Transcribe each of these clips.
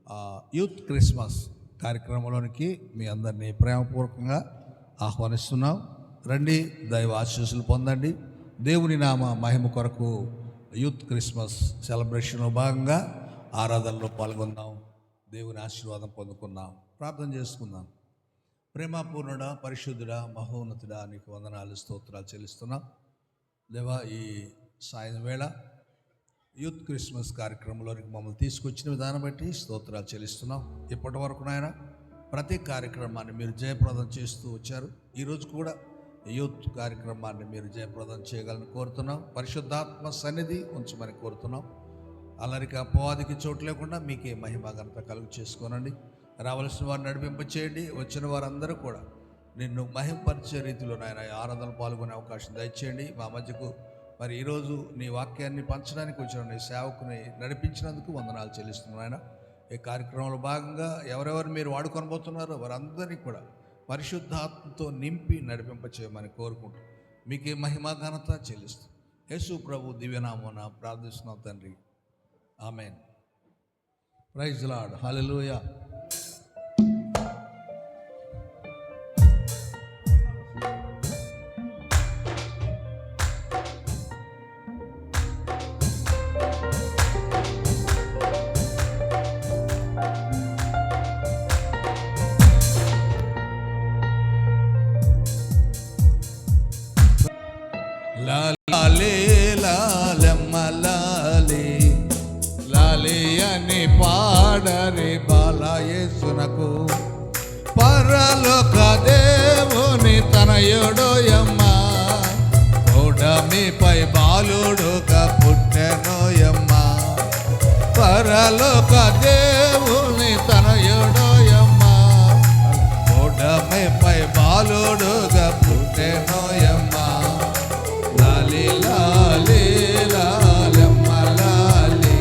Youth Christmas కార్యక్రమంలోనికి మీ అందరినీ ప్రేమపూర్వకంగా ఆహ్వానిస్తున్నాం. రండి, దైవ ఆశీస్సులు పొందండి. దేవుని నామ మహిమ కొరకు యూత్ క్రిస్మస్ సెలబ్రేషన్లో భాగంగా ఆరాధనలో పాల్గొందాం. దేవుని ఆశీర్వాదం పొందుకుందాం. ప్రార్థన చేసుకుందాం. ప్రేమపూర్ణుడా, పరిశుద్ధుడా, మహోన్నతుడా, నీకు వందనాలు, స్తోత్రాలు చెల్లిస్తున్నాం. దేవా, ఈ సాయం వేళ యూత్ క్రిస్మస్ కార్యక్రమంలోనికి మమ్మల్ని తీసుకొచ్చిన విధానం బట్టి స్తోత్రాలు చెల్లిస్తున్నాం. ఇప్పటి వరకు నాయన ప్రతి కార్యక్రమాన్ని మీరు జయప్రదం చేస్తూ వచ్చారు. ఈరోజు కూడా యూత్ కార్యక్రమాన్ని మీరు జయప్రదం చేయగలని కోరుతున్నాం. పరిశుద్ధాత్మ సన్నిధి ఉంచమని కోరుతున్నాం. అల్లరికి అపవాదికి చోటు లేకుండా మీకే మహిమ ఘనత కలుగు చేసుకోనండి. రావలసిన వారిని నడిపింప చేయండి. వచ్చిన వారందరూ కూడా నిన్ను మహిమపరిచే రీతిలో నాయన ఆరాధనలు పాల్గొనే అవకాశం దయచేయండి. మా మధ్యకు మరి ఈరోజు నీ వాక్యాన్ని పంచడానికి వచ్చిన నీ సేవకుని నడిపించినందుకు వందనాలు చెల్లిస్తున్నాను ఆయన. ఈ కార్యక్రమంలో భాగంగా ఎవరెవరు మీరు వాడుకొని పోతున్నారో వారందరినీ కూడా పరిశుద్ధాత్మతో నింపి నడిపింప చేయమని కోరుకుంటూ మీకే మహిమ ఘనత చెల్లిస్తూ యేసు ప్రభు దివ్యనామమున ప్రార్థిస్తున్నాం తండ్రి, ఆమేన్. Praise the Lord. హల్లెలూయా. లాలే లాలమ్మ లాలే లాలే అని పాడరే బాలయేసునకు, పరలోక దేవుని తనయుడోయమ్మ, ఓడమిపై బాలుడుగా పుట్టెనోయమ్మ. పరలోక దేవుని తనయుడోయమ్మ, ఓడమిపై బాలుడుగా పుట్టెనోయమ్మ. లాలే లాలే లాలమ్మ లాలే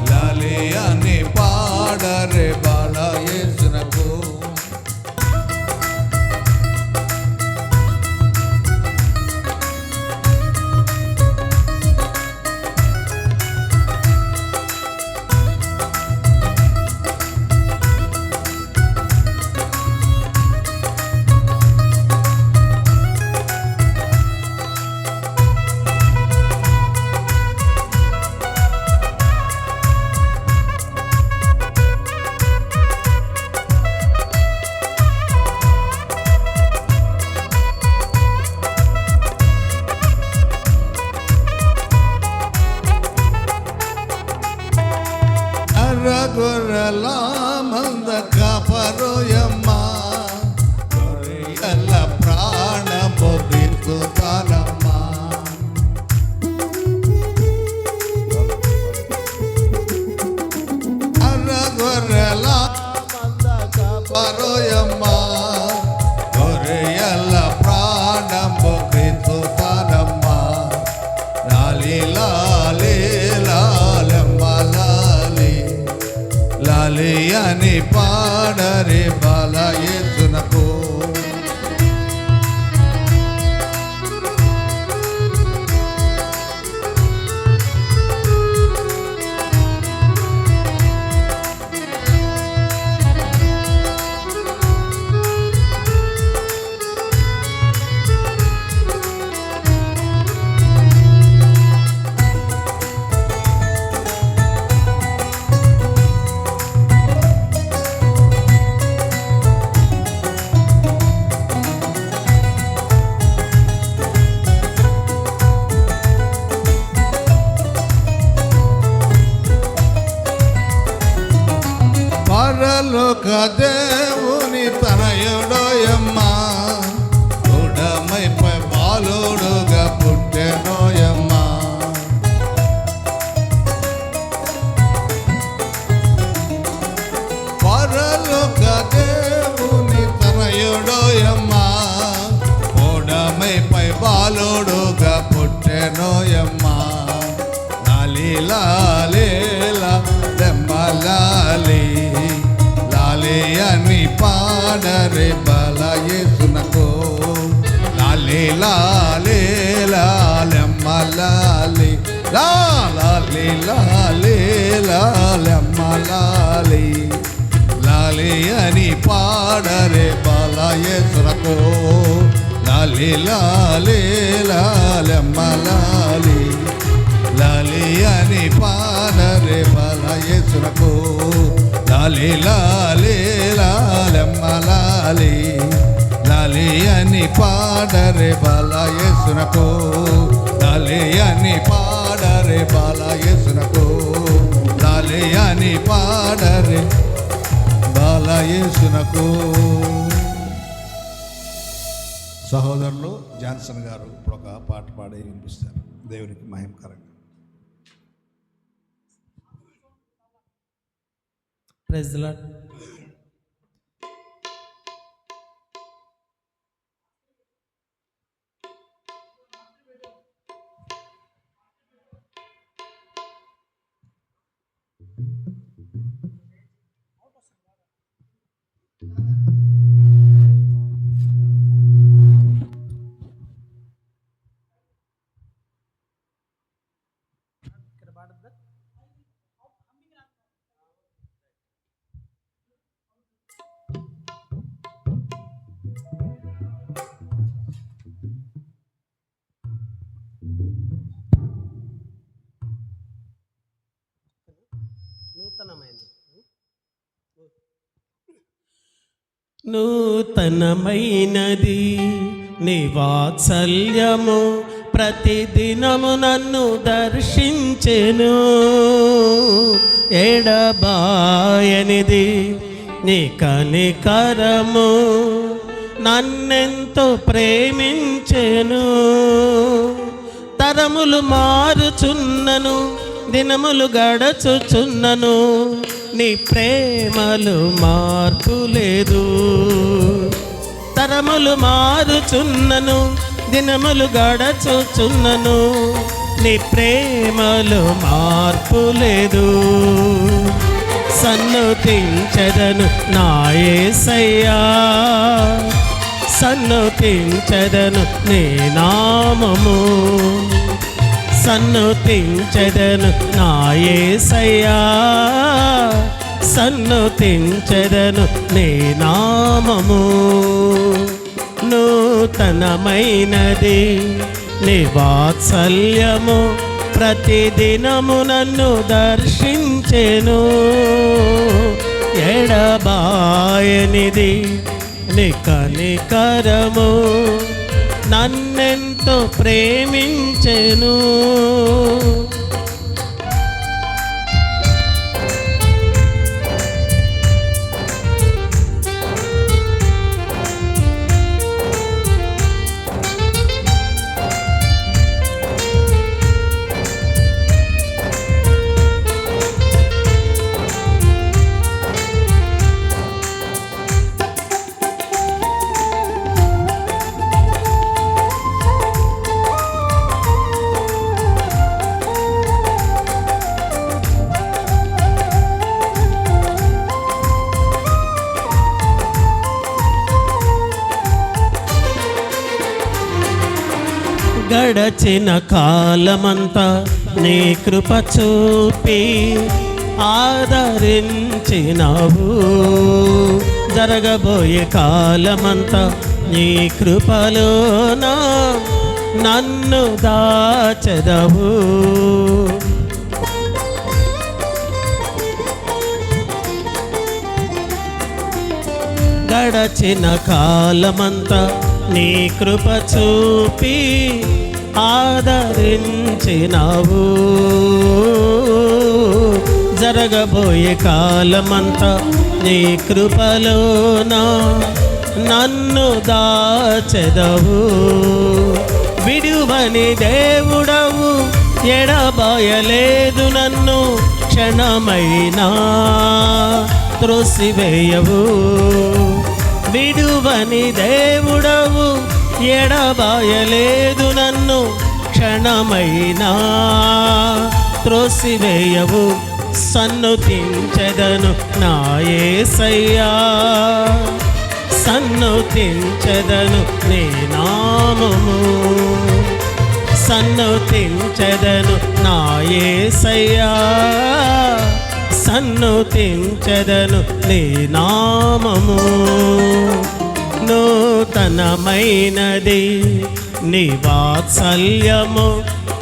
లాలే అని పాడరే బాలయేసునకు. గొర్రెల మంద కాపరోయమ్మ, గొర్రెల ప్రాణము దించుతానమ్మ. గొర్రెల మంద కాపరోయమ్మ, గొర్రెల ప్రాణము దించుతానమ్మ. లాలే లాలే లాలమ్మ లాలే లాలే అని పాడరే బాలయేసునకు. పరలోక దేవుని తనయుడోయమ్మ, ఉడమైపై బాలుడుగా పుట్టెనోయమ్మ. పరలోక దేవుని తనయుడోయమ్మ, ఉడమైపై బాలుడుగా పుట్టెనోయమ్మ. లాలే లాలే లాలమ్మ లాలే లాలే అని పాడరే బాలయేసునకు. లాలే లాలే లాలమ్మ లాలే లాలి లాలి లాలమ్మ లాలి లాలి అని పాడరే బాలయేసునకు. లాలి లాలి లాలమ్మ లాలి లాలి అని పాడరే బాలయేసునకు. లాలి లాలి లాలమ్మ లాలి లాలి అని పాడరే బాలయేసునకు. లాలి అని పాడరే బాలయేసునకు. లాలి అని పాడరే బాలయేసునకు. సహోదరులు జాన్సన్ గారు ఇప్పుడు ఒక పాట పాడి వినిపిస్తారు దేవునికి మహిమకరంగా. Praise the lord. నూతనమైనది నీ వాత్సల్యము, ప్రతిదినము నన్ను దర్శించెను. ఎడబాయనిది నీ కనికరము, నన్నెంతో ప్రేమించెను. తరములు మారుచున్నను, దినములు గడచుచున్నను, నీ ప్రేమలు మార్పు లేదు. తరములు మారుచున్నను, దినములు గడచుచున్నను, నీ ప్రేమలు మార్పు లేదు. సన్నుతించెదను నా యేసయ్యా, సన్నుతించెదను నీ నామము. సన్నుతించెదను నా యేసయ్యా, సన్నుతించెదను నీ నామము. నూతనమైనది నీ వాత్సల్యము, ప్రతిదినము నన్ను దర్శించెను. ఎడబాయనిది నీ కనికరము, నన్నెంతో ప్రేమించెను. గడచిన కాలమంతా నీ కృప చూపి ఆదరించినావు. జరగబోయే కాలమంతా నీ కృపలోన నన్ను దాచెదవు. గడచిన కాలమంతా నీ కృప చూపి ఆదరించినావు. జరగబోయే కాలమంతా నీ కృపలోన నన్ను దాచెదవు. విడువని దేవుడవు, ఎడబాయలేదు నన్ను క్షణమైనా త్రోసివేయవు. విడువని దేవుడవు, ఎడబాయలేదు నన్ను క్షణమైనా త్రోసివేయవు. సన్నుతించెదను నా యేసయ్యా, సన్నుతించెదను నీ నామము. సన్నుతించెదను నా యేసయ్యా, సన్నుతించెదను నీ నామము. నూతనమైనది నీ వాత్సల్యము,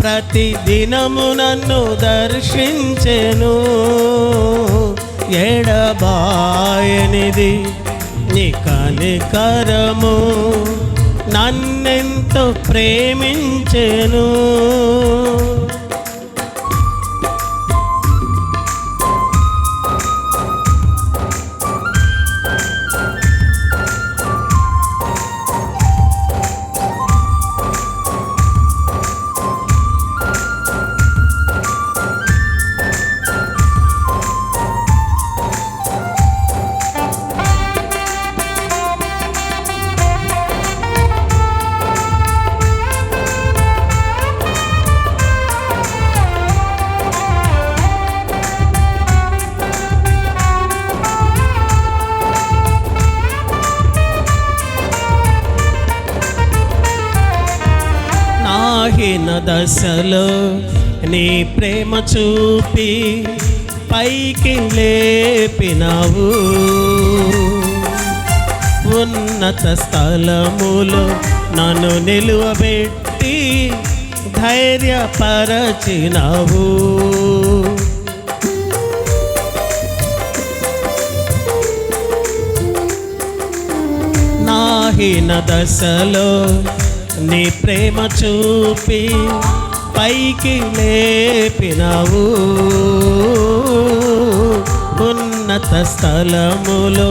ప్రతి దినము నన్ను దర్శించెను. ఎడబాయనిది నీ కనికరము, నన్నెంతో ప్రేమించెను. నాహీన దశలో నీ ప్రేమ చూపి పైకి లేపినావు. ఉన్నత స్థలములో నన్ను నిలువబెట్టి ధైర్యపరచినావు. నాహీన దశలో నీ ప్రేమ చూపి పైకి లేపినావు. ఉన్నత స్థలములో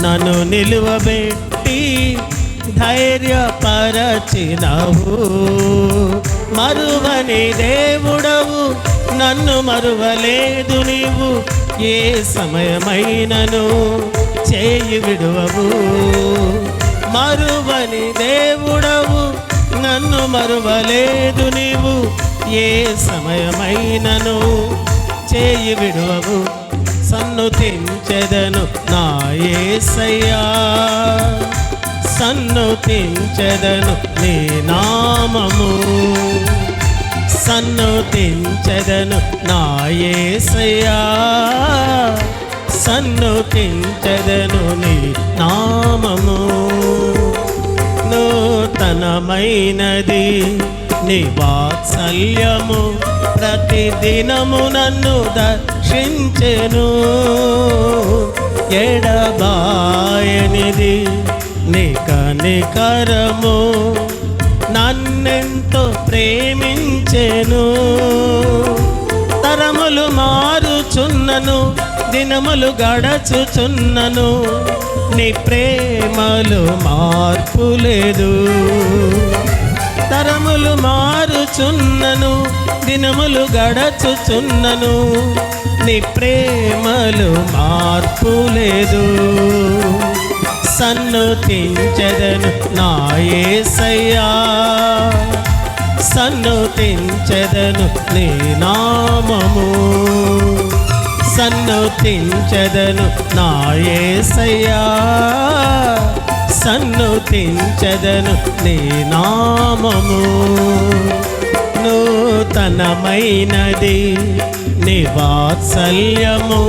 నన్ను నిలువబెట్టి ధైర్యపరచినావు. మరువని దేవుడవు, నన్ను మరువలేదు నీవు. ఏ సమయమైనను చేయి విడువవు. మరువని దేవుడవు, నన్ను మరువలేదు నీవు. ఏ సమయమైనను చేయి విడువవు. సన్నుతించెదను నా యేసయ్యా, సన్నుతించెదను నీ నామము. సన్నుతించెదను నా యేసయ్యా, సన్నుతించెదను నీ నామము. నూతనమైనది నీ వాత్సల్యము, ప్రతి దినము నన్ను దర్శించెను. ఎడబాయనిది నీ కనికరము, నన్నెంతో ప్రేమించెను. తరములు మారుచున్నను, దినములు గడచుచున్నను, నీ ప్రేమలో మార్పు లేదు. తరములు మారుచున్నను, దినములు గడచుచున్నను, నీ ప్రేమలో మార్పు లేదు. సన్నుతించెదను నా యేసయ్యా, సన్నుతించెదను నీ నామము. సన్నుతించెదను నా యేసయ్యా, సన్నుతించెదను నీ నామము. నూతనమైనది నీ వాత్సల్యము,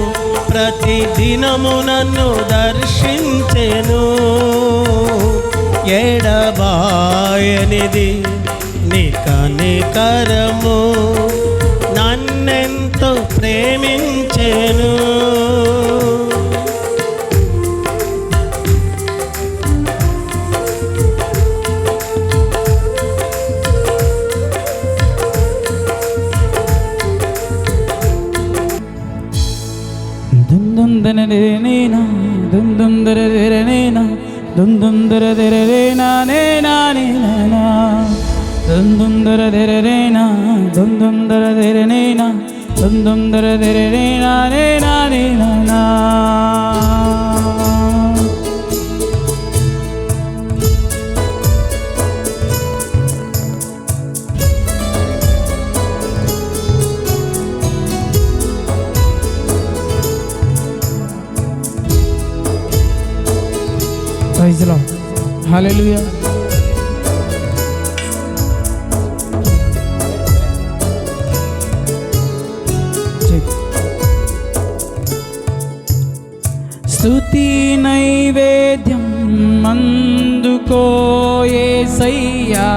ప్రతి దినము నన్ను దర్శించెను. ఎడబాయనిది నీ కనికరము, నన్నెంతో ప్రేమించెను. దుందుందరదేరేనా దుందుందరదేరేనా దుందుందరదేరేనా నేనా నేనా దుందుందరదేరేనా దుందుందరదేరేనా దుందుందరదేరేనా నేనా నేనా. Praise the Lord. Hallelujah. స్తుతి నైవేద్యం అందుకో యేసయ్యా,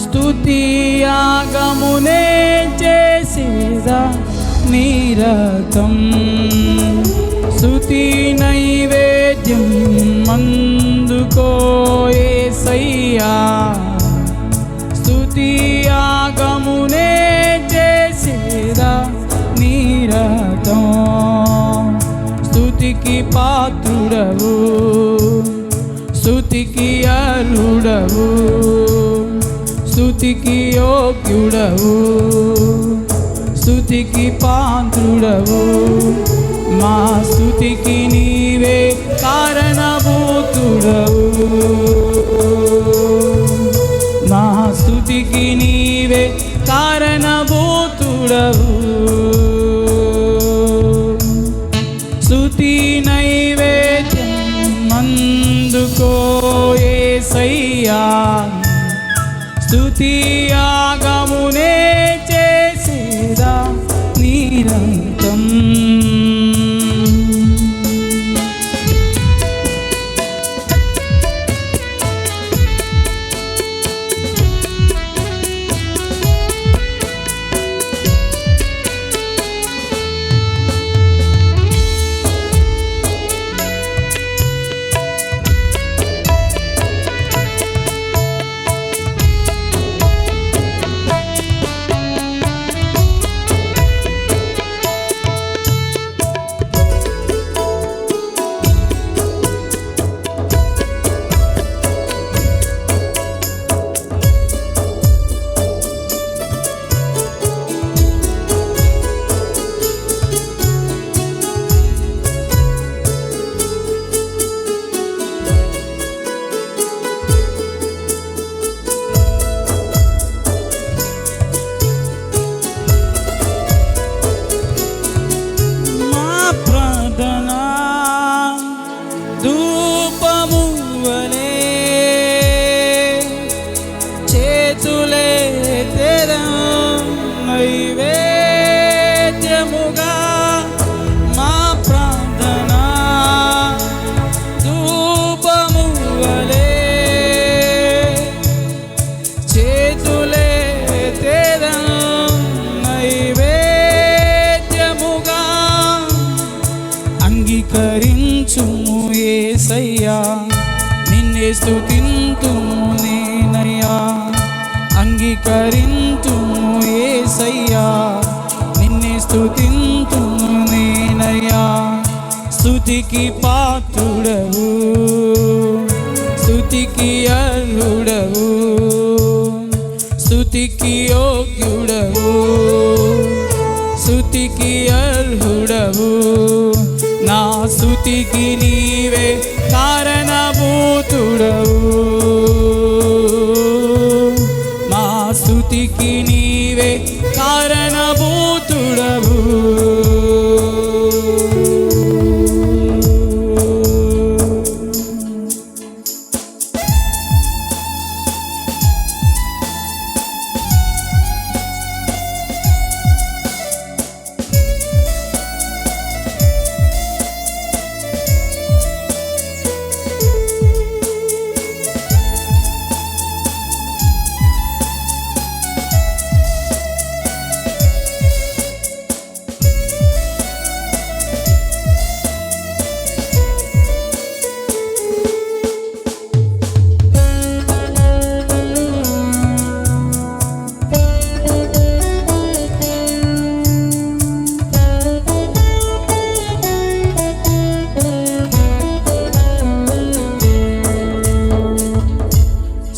స్తుతి యాగమునే చేసేదా నిరతం. స్తుతి నైవేద్యం అందుకో యేసయ్యా, స్తుతి యాగమునే చేసేదా నిరతం. స్తుతికి పాత్రుడవు, స్తుతికి అర్హుడవు, స్తుతికి యోగ్యుడవు, స్తుతికి పాత్రుడవు. మా స్తుతికి నీవే కారణభూతుడవు, మా స్తుతికి నీవే కారణభూతుడవు. స్తుతి నైవేద్యం అందుకో యేసయ్యా, స్తుతి యాగమునే చేసేదా నిరంతం. నైవేద్యముగా మా ప్రార్థన ధూపము వలె చేతులెత్తెదం నైవేద్యముగా. అంగీకరించుము యేసయ్యా, నిన్నే స్తుతింతుము నేనయ్యా. అంగీకరింతుము యేసయ్యా, నిన్నే స్తుతింతుము నేనయ్యా. స్తుతికి పాత్రుడవు, స్తుతికి అర్హుడవు, స్తుతికి యోగ్యుడవు, స్తుతికి అర్హుడవు. నా స్తుతికి నీవే కారణభూతుడవు, మా స్తుతికి నీవే కారణభూతుడవు.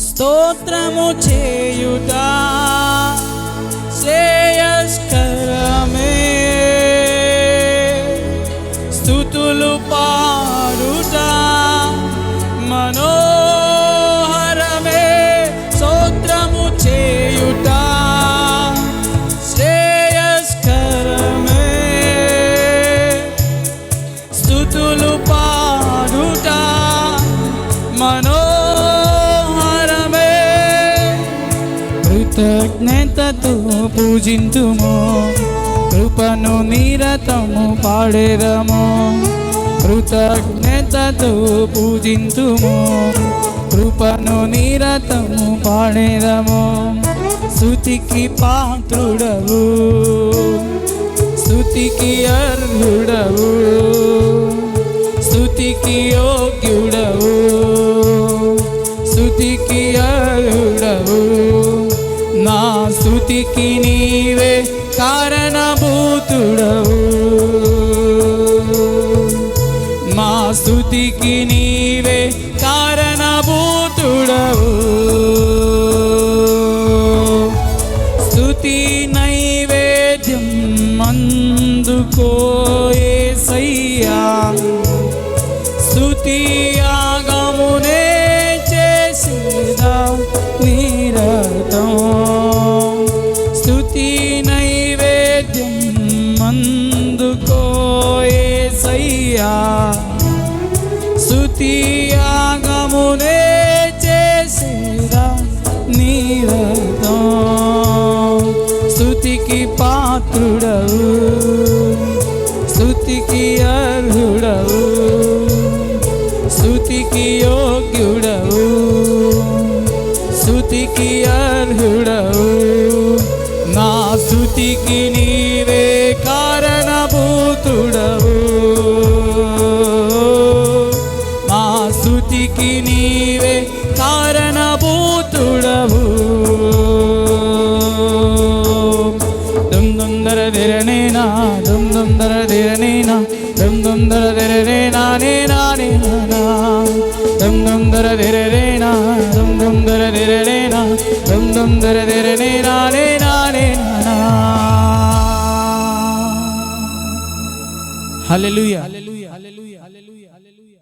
స్తోత్రము చేయుట శ్రేయస్కరమే, స్తుతులు పాడుట మనోహరమే. స్తోత్రము చేయుట శ్రేయస్కరమే, స్తుతులు పాడుట మనోహరమే. కృతజ్ఞతతో పూజింతుము, కృపను నిరతము పాడేదము. కృతజ్ఞతతో పూజింతుము, కృపను నిరతము పాడేదము. స్తుతికి పాత్రుడవు, స్తుతికి అర్హుడవు, స్తుతికి యోగ్యుడవు, స్తుతికి అర్హుడవు. నా స్తుతికి నీవే కారణభూతుడవు, మా స్తుతికి నీవే కారణభూతుడవు. స్తుతి నైవేద్యం అందుకో యేసయ్యా, స్తుతి యాగమునే చేసేదా నిరతం. స్తుతి నైవేద్యం అందుకో యేసయ్యా, స్తుతి యాగమునే చేసేదా నిరతం. స్తుతికి పాత్రుడవు, స్తుతికి అర్హుడవు, స్తుతికి యోగ్యుడవు, స్తుతికి అర్హుడవు. నా స్తుతికి నీవే కారణభూతుడవు, నా స్తుతికి నీవే కారణభూతుడవు. దుమ్ దుమ్ దర దిరనేనా, దుమ్ దుమ్ దర దిరనేనా, దుమ్ దుమ్ దర దిరనేనా నేనా నేనా, దుమ్ దుమ్ దర దిరనేనా, దుమ్ దుమ్ దర దిరనేనా, దుమ్ దుమ్ దర దిరనేనా నేనా నేనా. హల్లెలూయా, హల్లెలూయా, హల్లెలూయా, హల్లెలూయా, హల్లెలూయా.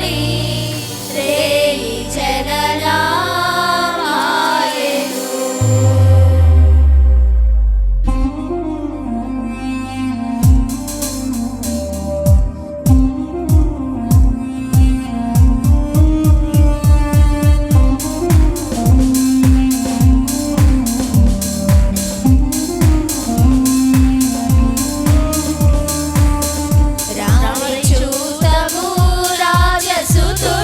నుండి రేయి చెదలాయెను. రామని చూతము రాజసుతుడు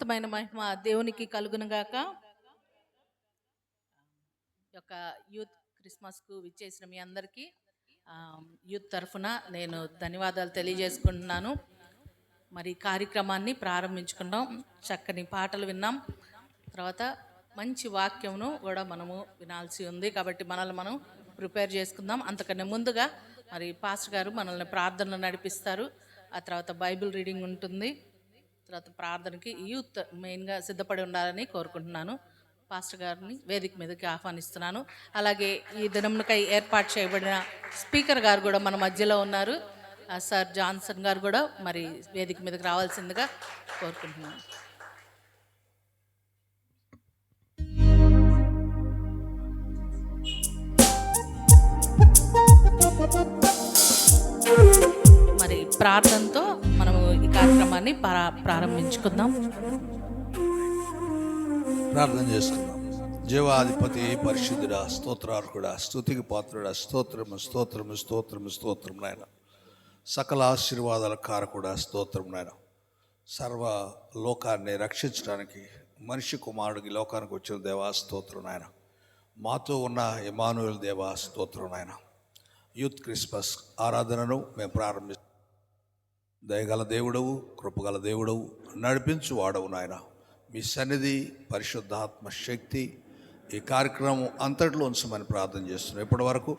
సమస్తమైన మహిమ దేవునికి కలుగునుగాక. యొక్క యూత్ క్రిస్మస్కు విచ్చేసిన మీ అందరికీ యూత్ తరఫున నేను ధన్యవాదాలు తెలియజేసుకుంటున్నాను. మరి కార్యక్రమాన్ని ప్రారంభించుకున్నాం, చక్కని పాటలు విన్నాం, తర్వాత మంచి వాక్యమును కూడా మనము వినాల్సి ఉంది. కాబట్టి మనల్ని మనం ప్రిపేర్ చేసుకుందాం. అంతకన్నా ముందుగా మరి పాస్టర్ గారు మనల్ని ప్రార్థనలు నడిపిస్తారు. ఆ తర్వాత బైబిల్ రీడింగ్ ఉంటుంది. తర్వాత ప్రార్థనకి యూత్ మెయిన్గా సిద్ధపడి ఉండాలని కోరుకుంటున్నాను. పాస్టర్ గారిని వేదిక మీదకి ఆహ్వానిస్తున్నాను. అలాగే ఈ దినమునకై ఏర్పాటు చేయబడిన స్పీకర్ గారు కూడా మన మధ్యలో ఉన్నారు. సార్ జాన్సన్ గారు కూడా మరి వేదిక మీదకి రావాల్సిందిగా కోరుకుంటున్నాను. మరి ప్రార్థనతో మనము ఈ కార్యక్రమాన్ని ప్రారంభించుకుందాం. ప్రార్థన చేసుకుందాం. జీవాధిపతి పరిశుద్ధుడా, స్తోత్రార్హుడా, స్తుతికి పాత్రుడా, స్తోత్రము స్తోత్రము స్తోత్రము స్తోత్రం నాయన. సకల ఆశీర్వాదాల కారకుడా స్తోత్రం నాయన. సర్వ లోకాన్ని రక్షించడానికి మనిషి కుమారుడికి లోకానికి వచ్చిన దేవా స్తోత్రం నాయన. మాతో ఉన్న ఇమానుయేల్ దేవా స్తోత్రం నాయన. యూత్ క్రిస్మస్ ఆరాధనను మేము ప్రారంభిస్తాం. దయగల దేవుడవు, కృపగల దేవుడవు, నడిపించు వాడవు నాయన. మీ సన్నిధి, పరిశుద్ధాత్మ శక్తి ఈ కార్యక్రమం అంతట్లో ఉంచమని ప్రార్థన చేస్తున్నాం. ఇప్పటి వరకు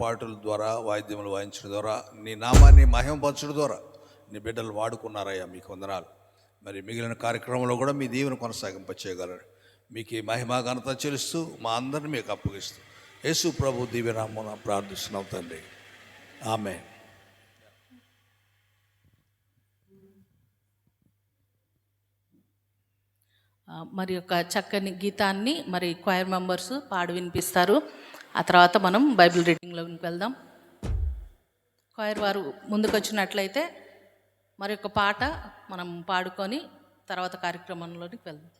పాటల ద్వారా, వాయిద్యములు వాయించడం ద్వారా, నీ నామాన్ని మహిమపరచడం ద్వారా నీ బిడ్డలు వాడుకున్నారయ్యా, మీకు వందనాలు. మరి మిగిలిన కార్యక్రమంలో కూడా మీ దీవెన కొనసాగింపచేయగలరు. మీకు ఈ మహిమ ఘనత చెల్లిస్తూ మా అందరిని మీకు అప్పగిస్తూ యేసు ప్రభు దీవెనామమున ప్రార్థిస్తున్నాం తండ్రి, ఆమేన్. మరి యొక్క చక్కని గీతాన్ని మరి క్వైర్ మెంబర్స్ పాడి వినిపిస్తారు. ఆ తర్వాత మనం బైబిల్ రీడింగ్లోకి వెళ్దాం. క్వైర్ వారు ముందుకు వచ్చినట్లయితే మరి యొక్క పాట మనం పాడుకొని తర్వాత కార్యక్రమంలోకి వెళ్దాం.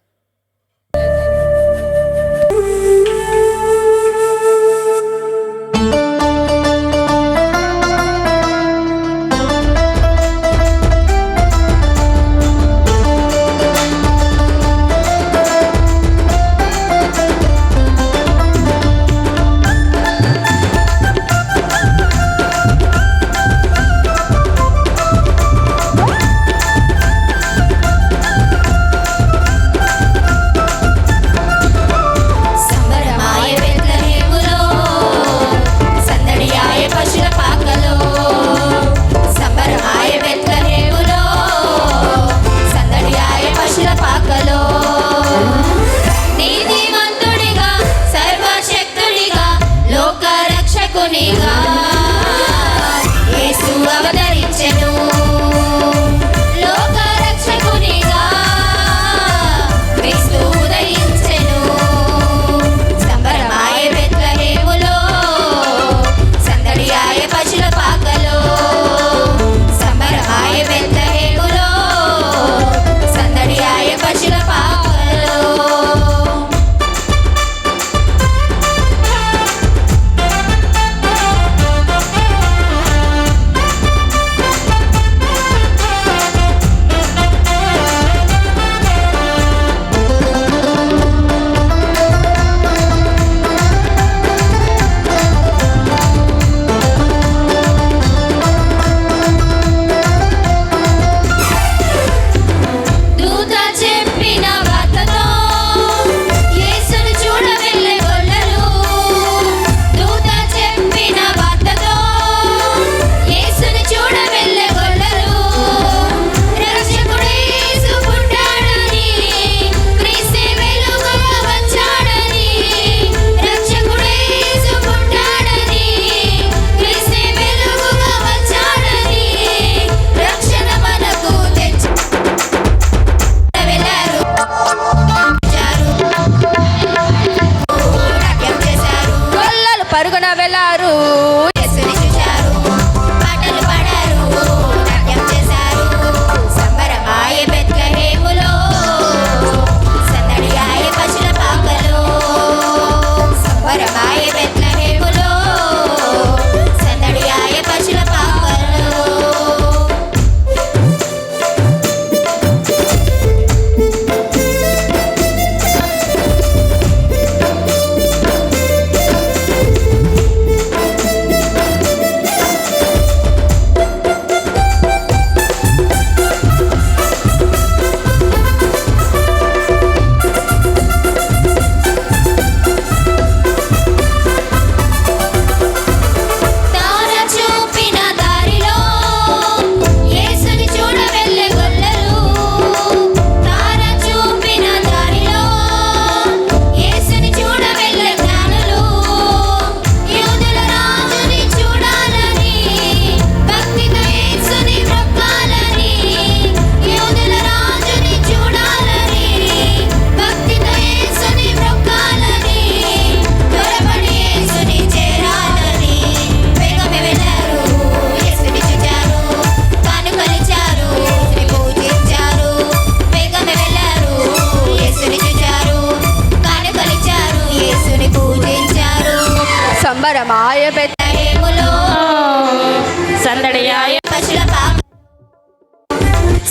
సందడియాయ పశుల పాక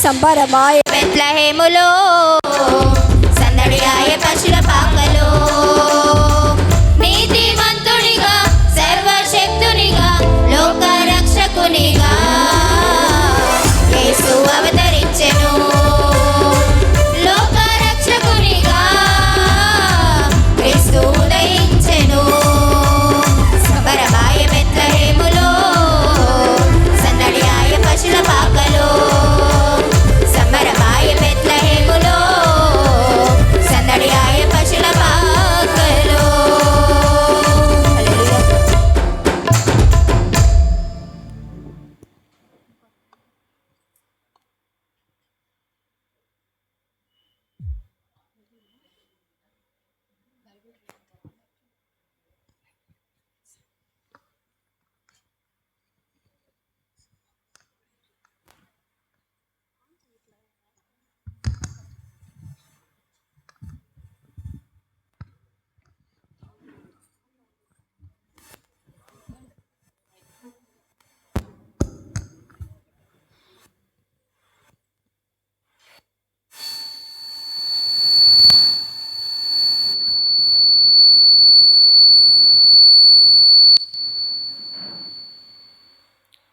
సంబరమాయ బెత్లెహేములో సందడియాయ పశుల పాకలో నీతిమంతునిగా సర్వశక్తునిగా లోక రక్షకునిగా యేసు అవతరించెను లోక రక్షకునిగా క్రీస్తు ఉదయించెను సంబరమాయ బెత్లెహేములో సందడియాయ పశుల పాకలో సంబరమాయ బెత్లెహేములో సందడియాయ పశుల పాకలో. హల్లెలూయా.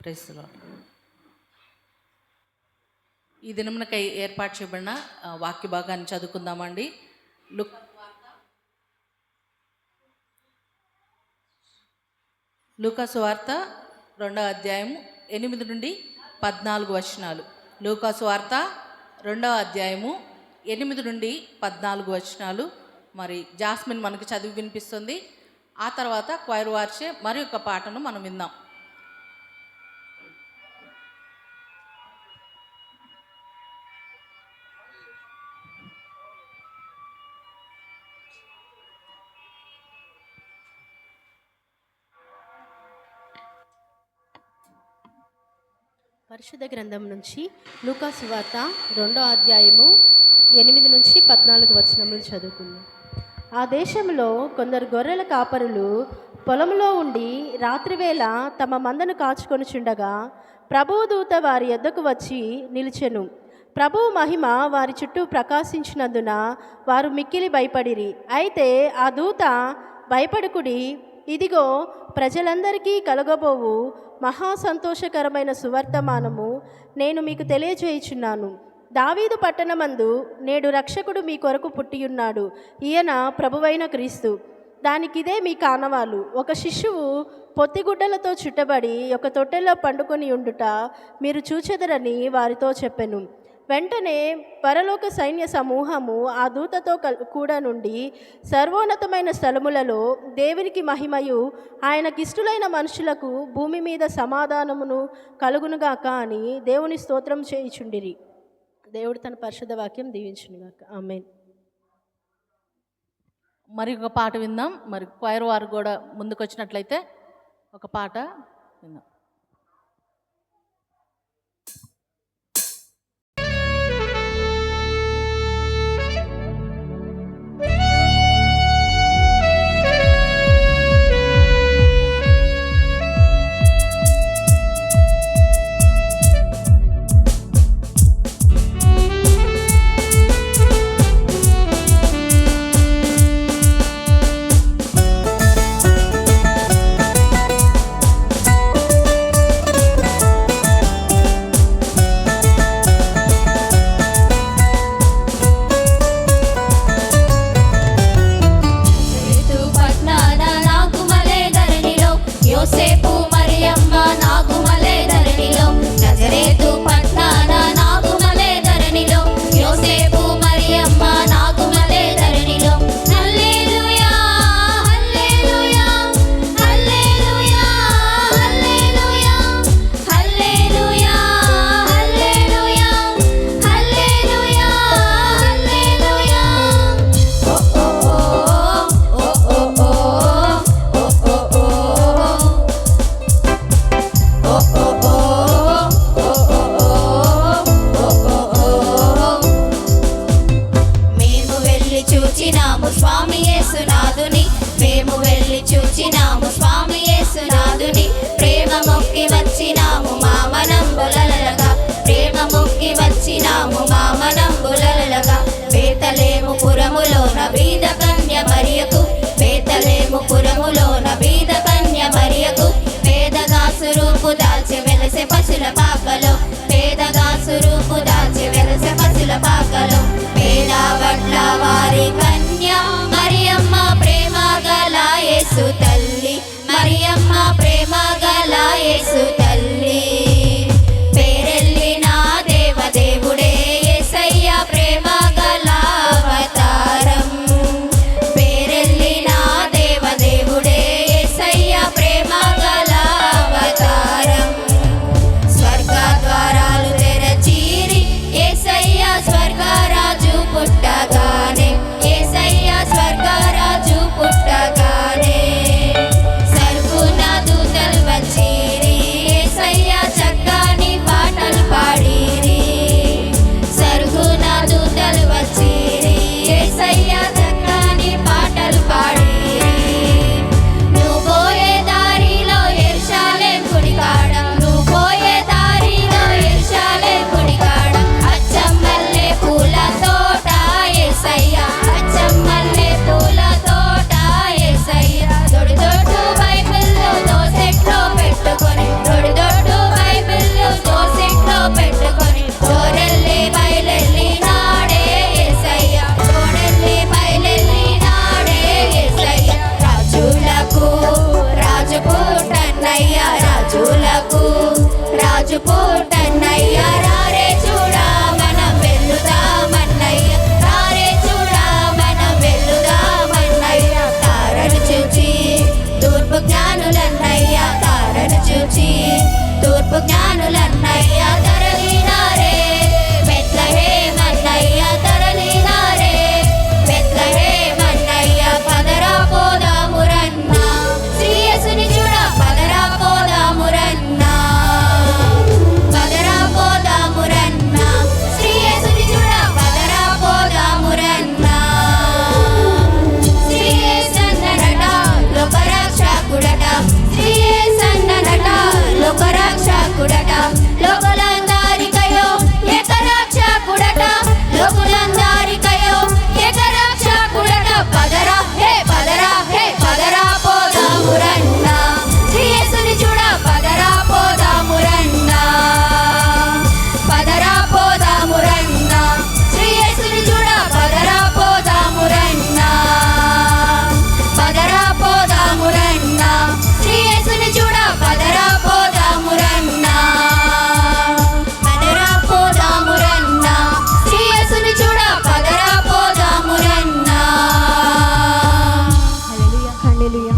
Praise the Lord. ఈ దినమునకై ఏర్పాటు చేయబడిన వాక్య భాగాన్ని చదువుకుందామండి. లూకాసు వార్త 2వ అధ్యాయము 8 నుండి 14 వచనాలు. లూకాసు వార్త 2వ అధ్యాయము 8 నుండి 14 వచనాలు. మరి జాస్మిన్ మనకు చదివి వినిపిస్తుంది. ఆ తర్వాత క్వైర్ వార్చే మరి ఒక పాటను మనం విందాం. పరిశుద్ధ గ్రంథం నుంచి లూకాసు వార్త 2వ అధ్యాయము 8 నుంచి 14 వచనములు చదువుకుందాం. ఆ దేశంలో కొందరు గొర్రెల కాపరులు పొలంలో ఉండి రాత్రివేళ తమ మందను కాచుకొనుచుండగా ప్రభువు దూత వారి యొద్దకు వచ్చి నిలిచెను. ప్రభువు మహిమ వారి చుట్టూ ప్రకాశించినందున వారు మిక్కిలి భయపడిరి. అయితే ఆ దూత, భయపడకుడి, ఇదిగో ప్రజలందరికీ కలగబోవు మహా సంతోషకరమైన సువర్తమానము నేను మీకు తెలియజేయుచున్నాను. దావీదు పట్టణమందు నేడు రక్షకుడు మీ కొరకు పుట్టియున్నాడు. ఈయన ప్రభువైన క్రీస్తు. దానికిదే మీ కానవాలు. ఒక శిశువు పొత్తిగుడ్డలతో చుట్టబడి ఒక తొట్టెలో పండుకొని ఉండుట మీరు చూచెదరని వారితో చెప్పెను. వెంటనే పరలోక సైన్య సమూహము ఆ దూతతో కూడా నుండి సర్వోన్నతమైన స్థలములలో దేవునికి మహిమయు ఆయనకిష్టులైన మనుషులకు భూమి మీద సమాధానమును కలుగునుగాక అని దేవుని స్తోత్రం చేయుచుండిరి. దేవుడు తన పరిశుద్ధ వాక్యం దీవించునుగాక. ఆమేన్. మరి ఒక పాట విందాం. మరి క్వైర్ వారు కూడా ముందుకు వచ్చినట్లయితే ఒక పాట విందాం. చేర్చినాము మామనంబులలగా. బేతలేము పురములోన బీద కన్య మరియకు, బేతలేము పురములోన బీద కన్య మరియకు, పేదగా సురూపు దాల్చి వెలసే పశుల పాకలో, పేదగా సురూపు దాల్చి వెలసే పశుల పాకలో. పేద పట్ల వారి కన్య మరియమ్మ ప్రేమ గల యేసు తల్లి, మరియమ్మ ప్రేమ గల యేసు తల్లి. పేరెళ్ళిన దేవదేవుడే యేసయ్య ప్రేమ గల అవతారం, పేరెళ్ళిన దేవదేవుడే యేసయ్య ప్రేమ గల అవతారం. స్వర్గ ద్వారాలు తెరచీరి యేసయ్య స్వర్గరాజు పుట్టగానే, యేసయ్య స్వర్గరాజు పుట్టగానే, సర్గుణ దూతలు వచ్చిరి యేసయ్య చక్కని పాటలు పాడిరి, సర్గుణ దూతలు వచ్చిరి యేసయ్య చక్కని పాటలు పాడిరి. నువ్వు పోయే దారిలో యెరూషలేము గుడి కాడ, నువ్వు పోయే దారిలో యెరూషలేము గుడి కాడ, అచ్చం మల్లె పూల తోట యేసయ్య, అచ్చం మల్లె పూల తోట యేసయ్య. దొడ్డు దొడ్డు బైబిల్లు దోసెట్లో పెట్టుకొని, దొడ్డు దొడ్డు బైబిల్లు దోసెట్లో పెట్టుకొని, జోరెల్లి బయలెల్లి నాడే యేసయ్య, జోరెల్లి బయలెల్లి నాడే యేసయ్య. రాజులకు రాజు పుట్టన్నయ్య, రాజులకు రాజు పుట్టన్నయ్య, రారే చూడా మనం వెళ్లుదామన్నయ్య, రారే చూడా మనం వెళ్లుదామన్నయ్య. తారను చూచి తూర్పు జ్ఞానులన్నయ్య, తారను చూచి తూర్పు జ్ఞానులన్నయ్య, తరలినారే బెత్లెహేమన్నయ్య, తరలినారే బెత్లెహేమన్నయ్య. పదరా పోదామురన్న శ్రీ యేసుని చూడ, పదరా పోదామురన్న, పదరా పోదామురన్న శ్రీ యేసుని చూడ, పదరా పోదామురన్న. శ్రీ యేసన్ననట లోకరక్షకుడట, శ్రీ యేసన్ననట లోకరక్షకుడట, లోకులందరికయో ఏకరక్షకుడట, లోకులందరికయో ఏకరక్షకుడట. పదరా హే పదరా హే పదరా పోదామురన్న శ్రీ యేసుని చూడ, పదరా పోదామురన్న, పదరా పోదామురన్న శ్రీ యేసుని చూడ, పదరా పోదామురన్న, పదరా పోదామురన్న శ్రీ యేసుని చూడ, పదరా పోదామురన్న, పదరా పోదామురన్న శ్రీ యేసుని చూడ, పదరా పోదామురన్న. హల్లెలూయా, హల్లెలూయా.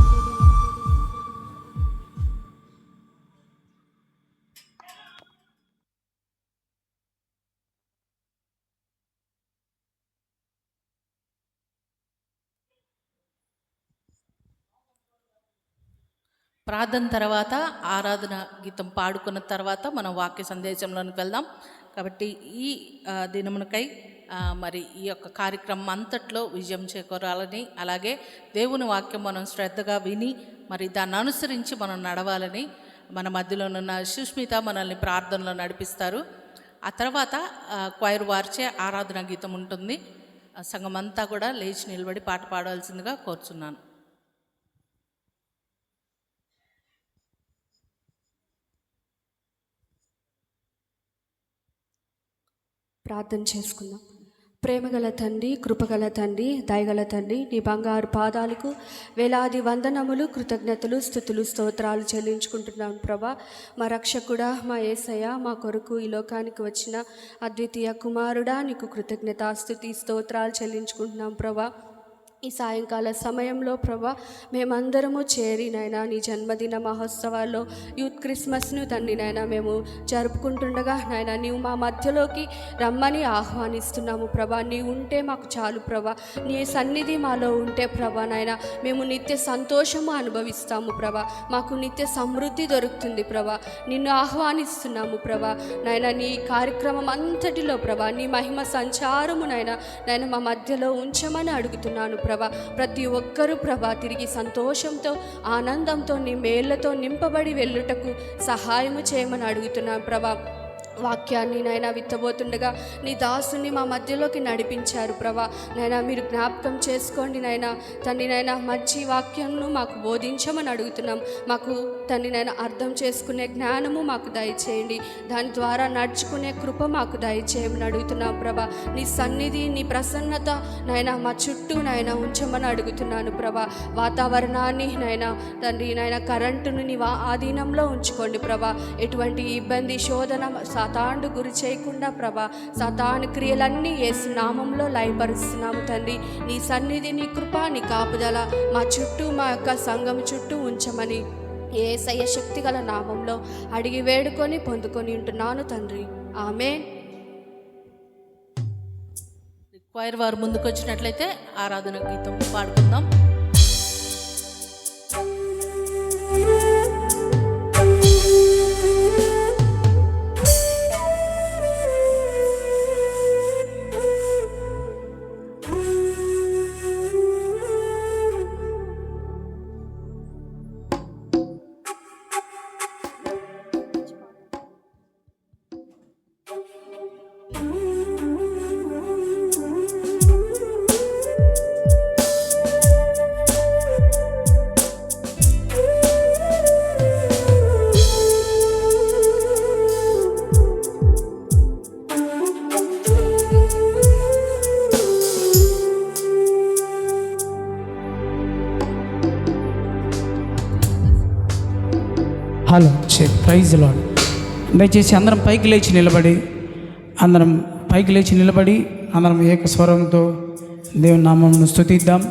ప్రార్థన తర్వాత ఆరాధన గీతం పాడుకున్న తర్వాత మనం వాక్య సందేశంలోనికి వెళ్దాం. కాబట్టి ఈ దినమునకై మరి ఈ యొక్క కార్యక్రమం అంతట్లో విజయం చేకూరాలని, అలాగే దేవుని వాక్యం మనం శ్రద్ధగా విని మరి దాన్ని అనుసరించి మనం నడవాలని మన మధ్యలోనున్న సుష్మిత మనల్ని ప్రార్థనలో నడిపిస్తారు. ఆ తర్వాత క్వైర్ వారిచే ఆరాధన గీతం ఉంటుంది. సంఘం అంతా కూడా లేచి నిలబడి పాట పాడవలసిందిగా కోరుచున్నాను. ప్రార్థన చేసుకుందాం. ప్రేమగల తండ్రి, కృపగల తండ్రి, దయగల తండ్రి, నీ బంగారు పాదాలకు వేలాది వందనములు, కృతజ్ఞతలు, స్తుతులు, స్తోత్రాలు చెల్లించుకుంటున్నాం ప్రభా. మా రక్షకుడా, మా యేసయ్య, మా కొరకు ఈ లోకానికి వచ్చిన అద్వితీయ కుమారుడా, నీకు కృతజ్ఞత, స్తుతి, స్తోత్రాలు చెల్లించుకుంటున్నాం ప్రభా. ఈ సాయంకాల సమయంలో ప్రభా మేమందరము చేరి నాయనా నీ జన్మదిన మహోత్సవాల్లో యూత్ క్రిస్మస్ను తండ్రి నాయనా మేము జరుపుకుంటుండగా నాయనా నీవు మా మధ్యలోకి రమ్మని ఆహ్వానిస్తున్నాము ప్రభా. నీవు ఉంటే మాకు చాలు ప్రభా. నీ సన్నిధి మాలో ఉంటే ప్రభా నాయనా మేము నిత్య సంతోషము అనుభవిస్తాము ప్రభా. మాకు నిత్య సమృద్ధి దొరుకుతుంది ప్రభా. నిన్ను ఆహ్వానిస్తున్నాము ప్రభా నాయనా. నీ కార్యక్రమం అంతటిలో ప్రభా నీ మహిమ సంచారము నాయనా మా మధ్యలో ఉంచమని అడుగుతున్నాను ప్రభా. ప్రతి ఒక్కరూ ప్రభా తిరిగి సంతోషంతో, ఆనందంతో, నీ మేళ్లతో నింపబడి వెళ్ళుటకు సహాయము చేయమని అడుగుతున్నాను ప్రభా. వాక్యాన్ని నాయన విత్తబోతుండగా నీ దాసుని మా మధ్యలోకి నడిపించారు ప్రభా. నాయన మీరు జ్ఞాపకం చేసుకోండి నాయన. తండ్రి నాయన మంచి వాక్యంను మాకు బోధించమని అడుగుతున్నాం. మాకు తండ్రి నాయన అర్థం చేసుకునే జ్ఞానము మాకు దయచేయండి. దాని ద్వారా నడుచుకునే కృప మాకు దయచేయమని అడుగుతున్నాం ప్రభా. నీ సన్నిధి నీ ప్రసన్నత నాయన మా చుట్టూ నాయన ఉంచమని అడుగుతున్నాను ప్రభా. వాతావరణాన్ని నాయన తండ్రి నాయన కరెంటును నీ ఆధీనంలో ఉంచుకోండి ప్రభా. ఎటువంటి ఇబ్బంది శోధన సాతాను గురి చేయకుండా ప్రభా. సాతాను క్రియలన్నీ యేసు నామంలో లయపరుస్తున్నాము తండ్రి. నీ సన్నిధి నీ కృప నీ కాపుదల మా చుట్టూ మా యొక్క సంఘం చుట్టూ ఉంచమని యేసయ్య శక్తిగల నామంలో అడిగి వేడుకొని పొందుకొని ఉంటున్నాను తండ్రి. ఆమేన్. క్వైర్ వారు ముందుకు వచ్చినట్లయితే ఆరాధన గీతం పాడుకుందాం. Hello praise Lord. దయచేసి అందరం పైకి లేచి నిలబడి అందరం ఏక స్వరంతో దేవుని నామమును స్తుతిద్దాం.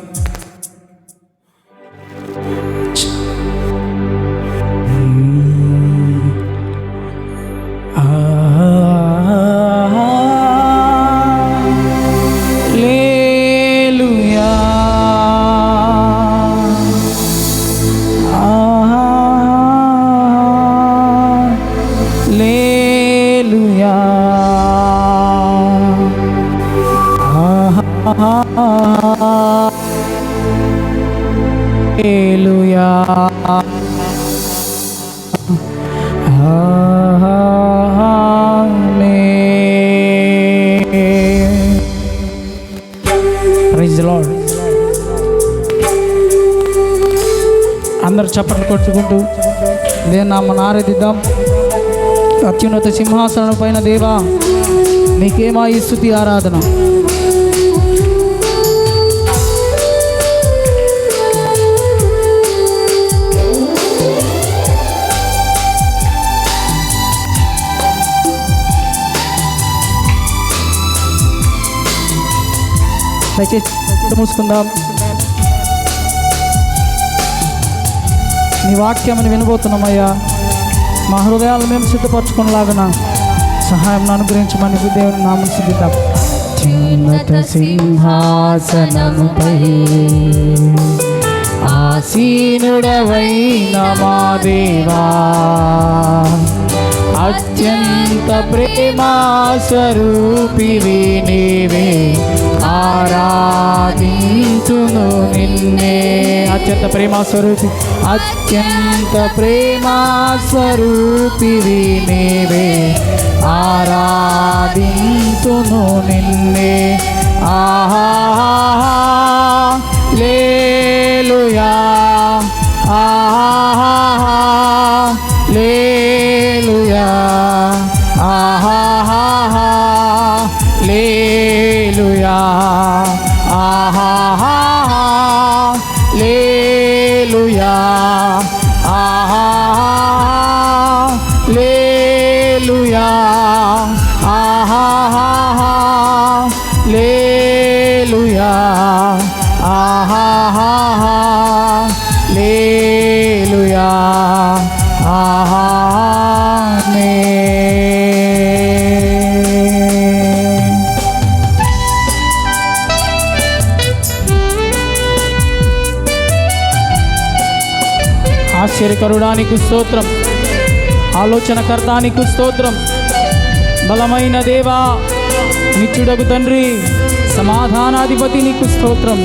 అందరు చప్పట్లు కొట్టుకుంటూ దేవుని నామమును ఆరాధిద్దాం. అత్యున్నత సింహాసనం పైన దేవా నీకేమా ఈ స్తుతి ఆరాధన. దయచేసి మూసుకుందాం. నీ వాక్యమును వినబోతున్నామయ్యా. మా హృదయాలు మేము సిద్ధపరచుకునేలాగున సహాయం అనుగ్రహించమని దేవుని నామమున స్తుతిద్దాం. అత్యున్నత సింహాసనముపై ఆసీనుడవైన మా దేవా, అత్యంత ప్రేమా స్వరూపివి నీవే, ఆరాధించును నిన్నే. అత్యంత ప్రేమా స్వరూపి, అత్యంత ప్రేమా స్వరూపివి నీవే, ఆరాధించును నిన్నే. ఆహా లేలుయా, ఆహా లేలుయా, ఆహా లేలుయా, ఆహా లేలుయా, ఆహా లేలుయా, ఆహా లేలుయా, ఆహా లేలుయా, ఆమేన్. ఆశ్చర్యకరుడానికి స్తోత్రం, ఆలోచనకర్తానికి స్తోత్రం. బలమైన దేవా, నిత్యుడగు తండ్రి, సమాధానాధిపతి నీకు స్తోత్రం.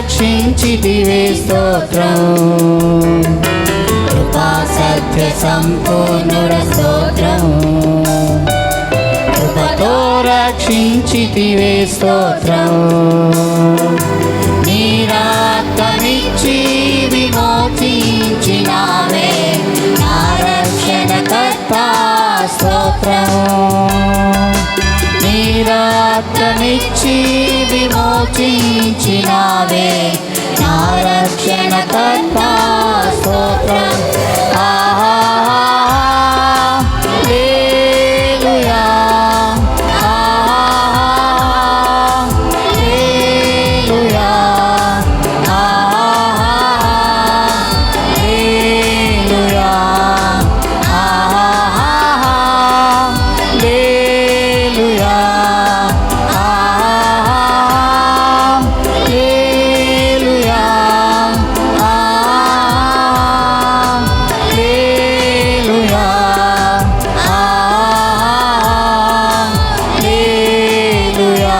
రక్షించితివే స్తోత్రం కృపా సత్య సంపూర్ణుడ స్తోత్రం కృపతో రక్షించితివే స్తోత్రం నీ రక్తమిచ్చి విమోచించినావే నా రక్షణకర్త స్తోత్రం నీ రక్తమిచ్చి విమోచించినావే నా రక్షణకర్త స్తోత్రం హల్లెలూయా హల్లెలూయా హల్లెలూయా హల్లెలూయా హల్లెలూయా హల్లెలూయా హల్లెలూయా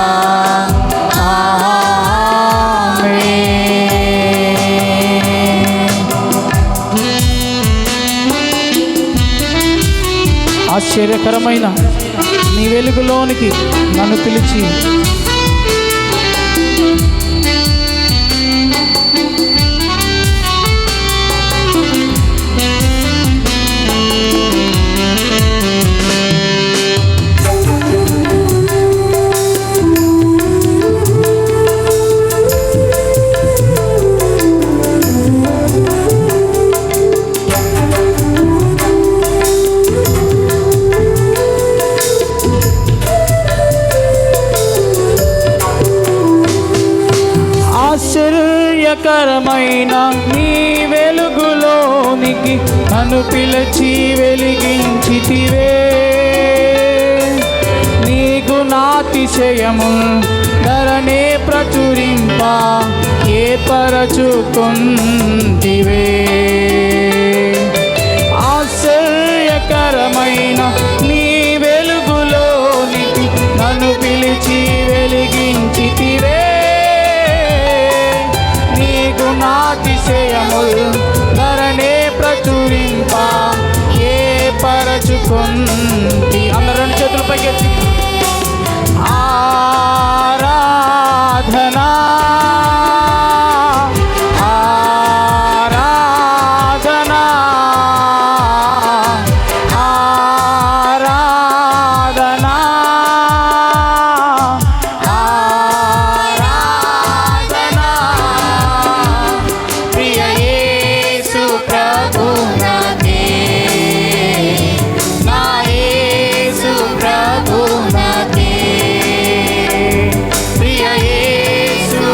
ఆశ్చర్యకరమైన నీ వెలుగులోనికి నన్ను పిలిచి ఆశ్చర్యకరమైన నీ వెలుగులోనికి నన్ను పిలిచి వెలిగించితివే నీకు నాతిశయము ధరణే ప్రచురింప ఏ పరచుకుంటివే ఆశ్చర్యకరమైన నీ వెలుగులోనికి నన్ను పిలిచి వెలిగించితివే నీకు నాతిశయములు ధరణే ప్రచురింప ఏ పరచుకుంటి అందరూ రెండు చేతుల పైకెత్తి ఆరాధనా ఆరాధనా ఆరాధనా ఆరాధనా ప్రియ యేసు ప్రభునాథే నా యేసు ప్రభునాథే ప్రియ యేసు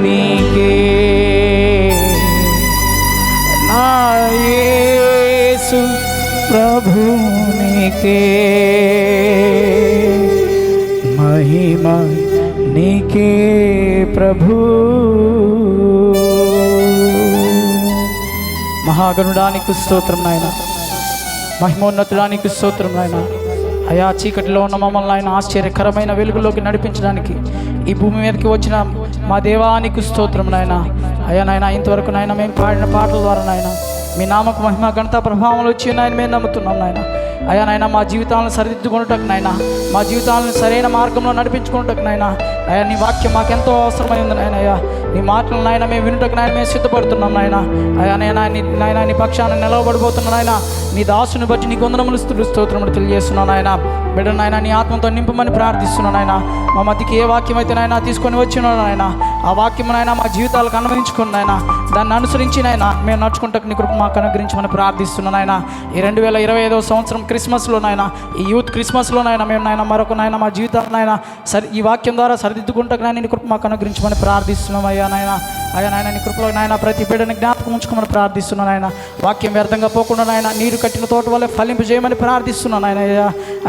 నీకే నా యేసు ప్రభు నీకే మహిమ నీకే ప్రభు. మహాగణుడానికి స్తోత్రం నాయన, మహిమోన్నతుడానికి స్తోత్రం నాయన. అయా చీకటిలో ఉన్న మమ్మల్ని ఆయన ఆశ్చర్యకరమైన వెలుగులోకి నడిపించడానికి ఈ భూమి మీదకి వచ్చిన మా దేవానికి స్తోత్రం నాయన. అయ్యా నాయన ఇంతవరకు నాయన మేము పాడిన పాటల ద్వారా నాయన మీ నామకు మహిమ ఘనత ప్రభావాలు వచ్చి నాయన మేము నమ్ముతున్నాం నాయన. అయ్యా నాయన మా జీవితాలను సరిదిద్దుకున్నటకు నాయన, మా జీవితాలను సరైన మార్గంలో నడిపించుకున్నటకు నాయన. అయ్యా నీ వాక్యం మాకెంతో అవసరమై ఉంది నాయన. అయ్యా నీ మాటలు నాయన మేము వినుటకు నాయన మేము సిద్ధపడుతున్నాం నాయన. అయ్యా నాయన నీ పక్షాన్ని నిలవబడిపోతున్నా నాయన. నీ దాసుని బట్టి నీకు వందనములు స్తోత్రములు తెలియజేస్తున్నాను నాయన. బిడ్డ నాయన నీ ఆత్మతో నింపమని ప్రార్థిస్తున్నాను నాయన. మా మధ్యకి ఏ వాక్యం అయితే నాయన తీసుకొని వచ్చినాడు నాయన, ఆ వాక్యం నాయన మా జీవితాలకు అన్వయించుకుని నాయన దాన్ని అనుసరించి నాయన మేము నడుచుకుంటకు నీ కృప మాకు అనుగ్రహించమని ప్రార్థిస్తున్నాను నాయన. ఈ 2025వ సంవత్సరం క్రిస్మస్లో నాయన, ఈ యూత్ క్రిస్మస్లో నాయన మేము నాయన మరొక నాయన మా జీవితాలు నాయన ఈ వాక్యం ద్వారా సరిదిద్దుకుంటకు నాయన నీ కృప మాకు అనుగ్రహించమని ప్రార్థిస్తున్నాం అయ్యా నాయన. అయ్యా నాయన నీ కృపలో నాయన ప్రతి బిడ్డని జ్ఞాపకం ఉంచుకోమని ప్రార్థిస్తున్నాను నాయన. వాక్యం వ్యర్థంగా పోకుండా నాయన నీరు కట్టిన తోట వల్ల ఫలింపు చేయమని ప్రార్థిస్తున్నాను నాయన.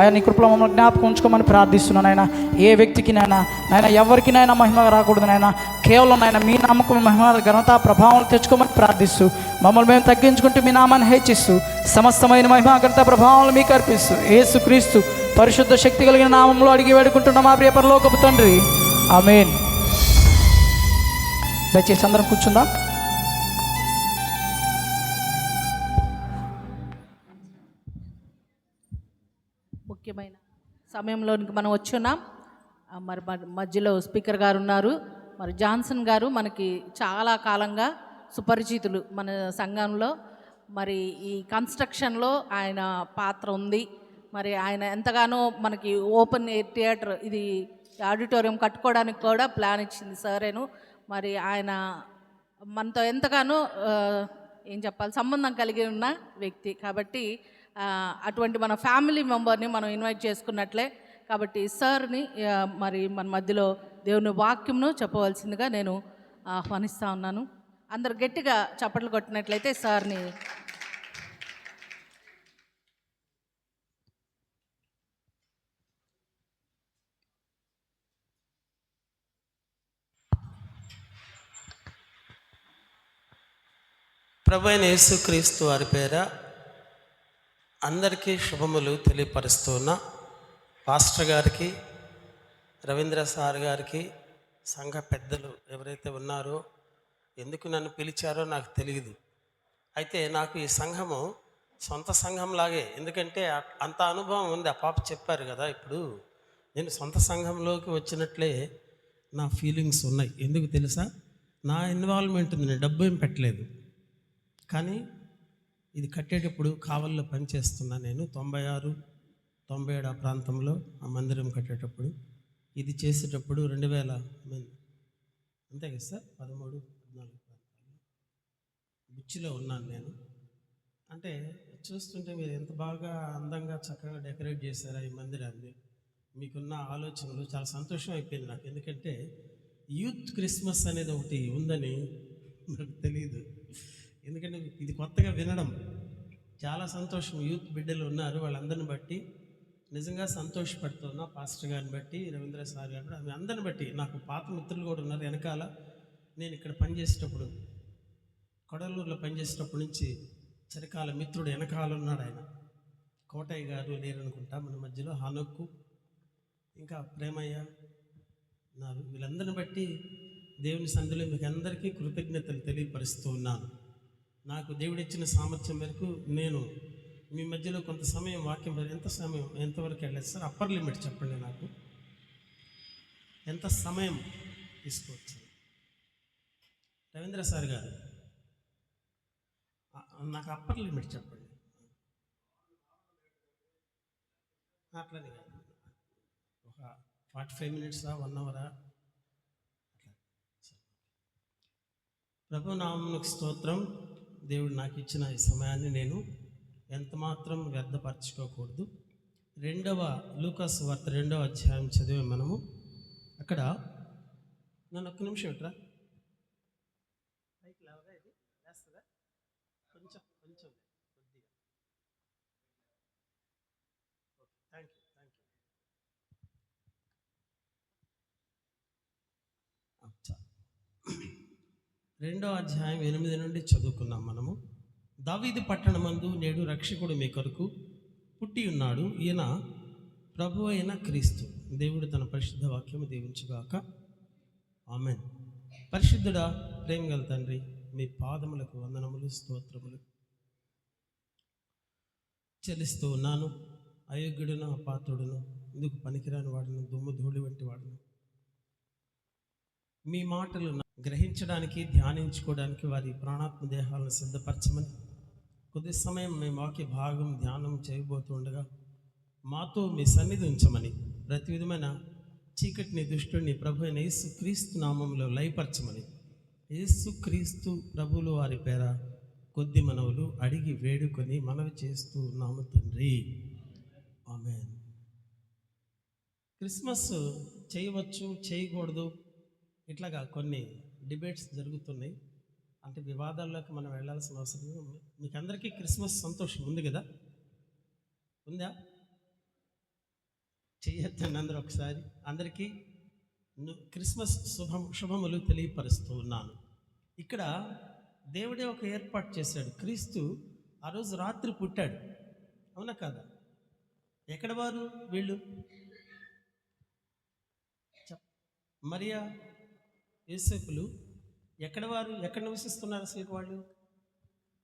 అయ్యా నీ కృపలో మమ్మల్ని జ్ఞాపకం ఉంచుకోమని ప్రార్థిస్తున్నాను నాయన. ఏ వ్యక్తికి నాయన ఎవరికి నాయన మహిమ రాకూడదు నాయన, కేవలం నాయన మీ నామకు మహిమ ఘనత ప్రభావం తెచ్చుకోమని ప్రార్థిస్తూ మమ్మల్ని మేము తగ్గించుకుంటూ మీ నామాన్ని హెచ్చిస్తూ సమస్తమైన మహిమ ఘనత ప్రభావాలు మీకు అర్పిస్తూ యేసుక్రీస్తు పరిశుద్ధ శక్తి కలిగిన నామంలో అడిగి వేడుకుంటున్న మా ప్రియ పరలోకపు తండ్రి, ఆమేన్. దయచేసి అందరం కూర్చుందాం. ముఖ్యమైన సమయంలోనికి మనం వచ్చున్నాం. మరి మధ్యలో స్పీకర్ గారు ఉన్నారు. మరి జాన్సన్ గారు మనకి చాలా కాలంగా సుపరిచితులు మన సంఘంలో. మరి ఈ కన్స్ట్రక్షన్లో ఆయన పాత్ర ఉంది. మరి ఆయన ఎంతగానో మనకి ఓపెన్ ఎయిర్ థియేటర్ ఇది ఆడిటోరియం కట్టుకోవడానికి కూడా ప్లాన్ ఇచ్చింది సరేను. మరి ఆయన మనతో ఎంతగానో ఏం చెప్పాలి సంబంధం కలిగి ఉన్న వ్యక్తి కాబట్టి అటువంటి మన ఫ్యామిలీ మెంబర్ని మనం ఇన్వైట్ చేసుకున్నట్లే. కాబట్టి సార్ని మరి మన మధ్యలో దేవుని వాక్యంను చెప్పవలసిందిగా నేను ఆహ్వానిస్తూ ఉన్నాను. అందరు గట్టిగా చప్పట్లు కొట్టినట్లయితే సార్ని. ప్రభువైన యేసుక్రీస్తు వారి పేర అందరికీ శుభములు తెలియపరుస్తున్న పాస్టర్ గారికి, రవీంద్ర సార్ గారికి, సంఘ పెద్దలు ఎవరైతే ఉన్నారో, ఎందుకు నన్ను పిలిచారో నాకు తెలియదు. అయితే నాకు ఈ సంఘము సొంత సంఘంలాగే, ఎందుకంటే అంత అనుభవం ఉంది. ఆ పాప చెప్పారు కదా, ఇప్పుడు నేను సొంత సంఘంలోకి వచ్చినట్లే నా ఫీలింగ్స్ ఉన్నాయి. ఎందుకు తెలుసా, నా ఇన్వాల్వ్మెంట్ ఉంది, నేను డబ్బు ఏం పెట్టలేదు. కానీ ఇది కట్టేటప్పుడు కావల్లో పనిచేస్తున్నా నేను 96, 97 ఆ ప్రాంతంలో ఆ మందిరం కట్టేటప్పుడు, ఇది చేసేటప్పుడు 2000 అంతే కదా సార్, 13, 14 ప్రాంతాల్లో బుచ్చిలో ఉన్నాను నేను. అంటే చూస్తుంటే మీరు ఎంత బాగా అందంగా చక్కగా డెకరేట్ చేశారా ఈ మందిరాన్ని, మీకున్న ఆలోచనలు చాలా సంతోషం అయిపోయింది నాకు. ఎందుకంటే యూత్ క్రిస్మస్ అనేది ఒకటి ఉందని నాకు తెలియదు. ఎందుకంటే ఇది కొత్తగా వినడం చాలా సంతోషం. యూత్ బిడ్డలు ఉన్నారు, వాళ్ళందరిని బట్టి నిజంగా సంతోషపడుతున్నా. పాస్టర్ గారిని బట్టి, రవీంద్ర సార్ గారు, అవి అందరిని బట్టి. నాకు పాత మిత్రులు కూడా ఉన్నారు వెనకాల. నేను ఇక్కడ పనిచేసేటప్పుడు, కొడలూరులో పనిచేసేటప్పటి నుంచి చరికాల మిత్రుడు వెనకాల ఉన్నాడు. ఆయన కోటయ్య గారు లేరనుకుంటా మన మధ్యలో, హానొక్కు, ఇంకా ప్రేమయ్య ఉన్నారు. వీళ్ళందరిని బట్టి దేవుని సన్నిధిలో మీకు అందరికీ కృతజ్ఞతలు తెలియపరుస్తూ ఉన్నాను. నాకు దేవుడిచ్చిన సామర్థ్యం మేరకు నేను మీ మధ్యలో కొంత సమయం వాక్యం, ఎంతవరకు వెళ్ళలేదు సార్? అప్పర్ లిమిట్ చెప్పండి, నాకు ఎంత సమయం తీసుకోవచ్చు? రవీంద్ర సార్ గారు నాకు అప్పర్ లిమిట్ చెప్పండి. అట్లనే కాదు, ఒక 45 మినిట్సా, 1 అవరా? ప్రభు నామమునకు స్తోత్రం. దేవుడు నాకు ఇచ్చిన ఈ సమయాన్ని నేను ఎంతమాత్రం వ్యర్థపరచుకోకూడదు. 2వ లూకాసు వార్త 2వ అధ్యాయం చదివే మనము. అక్కడ నన్ను ఒక్క నిమిషం ఇట్రా కొంచెం కొద్దిగా. Thank you. రెండో అధ్యాయం 8 నుండి చదువుకున్నాం మనము. దావీదు పట్టణమందు నేడు రక్షకుడు మీ కొరకు పుట్టి ఉన్నాడు, ఈయన ప్రభు అయిన క్రీస్తు. దేవుడు తన పరిశుద్ధ వాక్యము దీవించుగాక. ఆమేన్. పరిశుద్ధుడా, ప్రేమ గల తండ్రి, మీ పాదములకు వందనములు, స్తోత్రములు చెల్లిస్తూ ఉన్నాను. అయోగ్యుడును, అపాత్రుడును, ఇందుకు పనికిరాని వాడును, దుమ్ము ధూళి వంటి వాడును. మీ మాటలు గ్రహించడానికి, ధ్యానించుకోవడానికి వారి ప్రాణాత్మ దేహాలను సిద్ధపరచమని, కొద్ది సమయం మేము వాక్య భాగం ధ్యానం చేయబోతుండగా మాతో మీ సన్నిధి ఉంచమని, ప్రతి విధమైన చీకటిని, దుష్టుడిని ప్రభు అయిన యేసు క్రీస్తు నామంలో లయపరచమని, యేసు క్రీస్తు ప్రభువులు వారి పేర కొద్ది మనవులు అడిగి వేడుకొని మనవి చేస్తూ ఉన్నాము తండ్రి. ఆమేన్. క్రిస్మస్ చేయవచ్చు, చేయకూడదు, ఇట్లాగా కొన్ని డిబేట్స్ జరుగుతున్నాయి. అంటే వివాదాల్లోకి మనం వెళ్ళాల్సిన అవసరం. మీకు అందరికీ క్రిస్మస్ సంతోషం ఉంది కదా? ఉందా? చేయొద్దండి అందరూ ఒకసారి. అందరికీ క్రిస్మస్ శుభములు తెలియపరుస్తూ ఉన్నాను. ఇక్కడ దేవుడే ఒక ఏర్పాటు చేశాడు. క్రీస్తు ఆ రోజు రాత్రి పుట్టాడు, అవునా కాదా? ఎక్కడ వారు వీళ్ళు? మరియా యోసేపులు ఎక్కడ వారు? ఎక్కడ నివసిస్తున్నారు అసలు వాళ్ళు?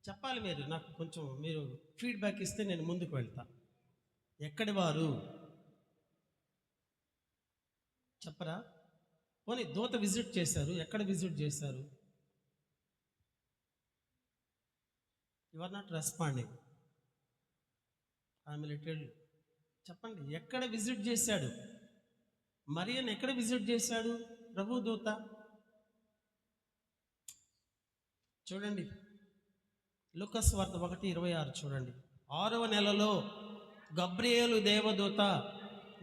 చెప్పాలి మీరు. నాకు కొంచెం మీరు ఫీడ్బ్యాక్ ఇస్తే నేను ముందుకు వెళ్తా. ఎక్కడి వారు చెప్పరా? పోనీ దూత విజిట్ చేశారు, ఎక్కడ విజిట్ చేశారు? You are not responding. I'm little. చెప్పండి, ఎక్కడ విజిట్ చేశాడు? మరియను ఎక్కడ విజిట్ చేశాడు ప్రభు దూత? చూడండి, లూకాసు వార్త 1:26 చూడండి. 6వ నెలలో గబ్రియేలు దేవదూత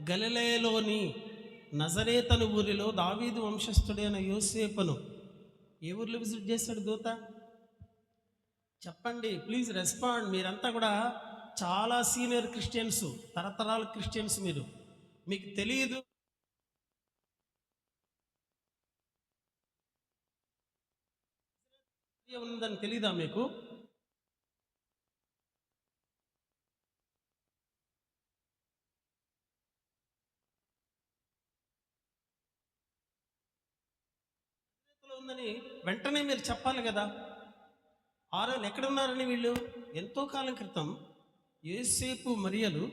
గలిలయలోని నజరేతను ఊరిలో దావీదు వంశస్థుడైన యోసేపును ఏ ఊర్లో విజిట్ చేశాడు దూత? చెప్పండి, ప్లీజ్ రెస్పాండ్. మీరంతా కూడా చాలా సీనియర్ క్రిస్టియన్స్, తరతరాల క్రిస్టియన్స్. మీకు తెలియదు. ఉందని తెలీదా మీకు? ఉందని వెంటనే మీరు చెప్పాలి కదా. ఆరోలు ఎక్కడ ఉన్నారని వీళ్ళు ఎంతో కాలం క్రితం యోసేపు మరియలు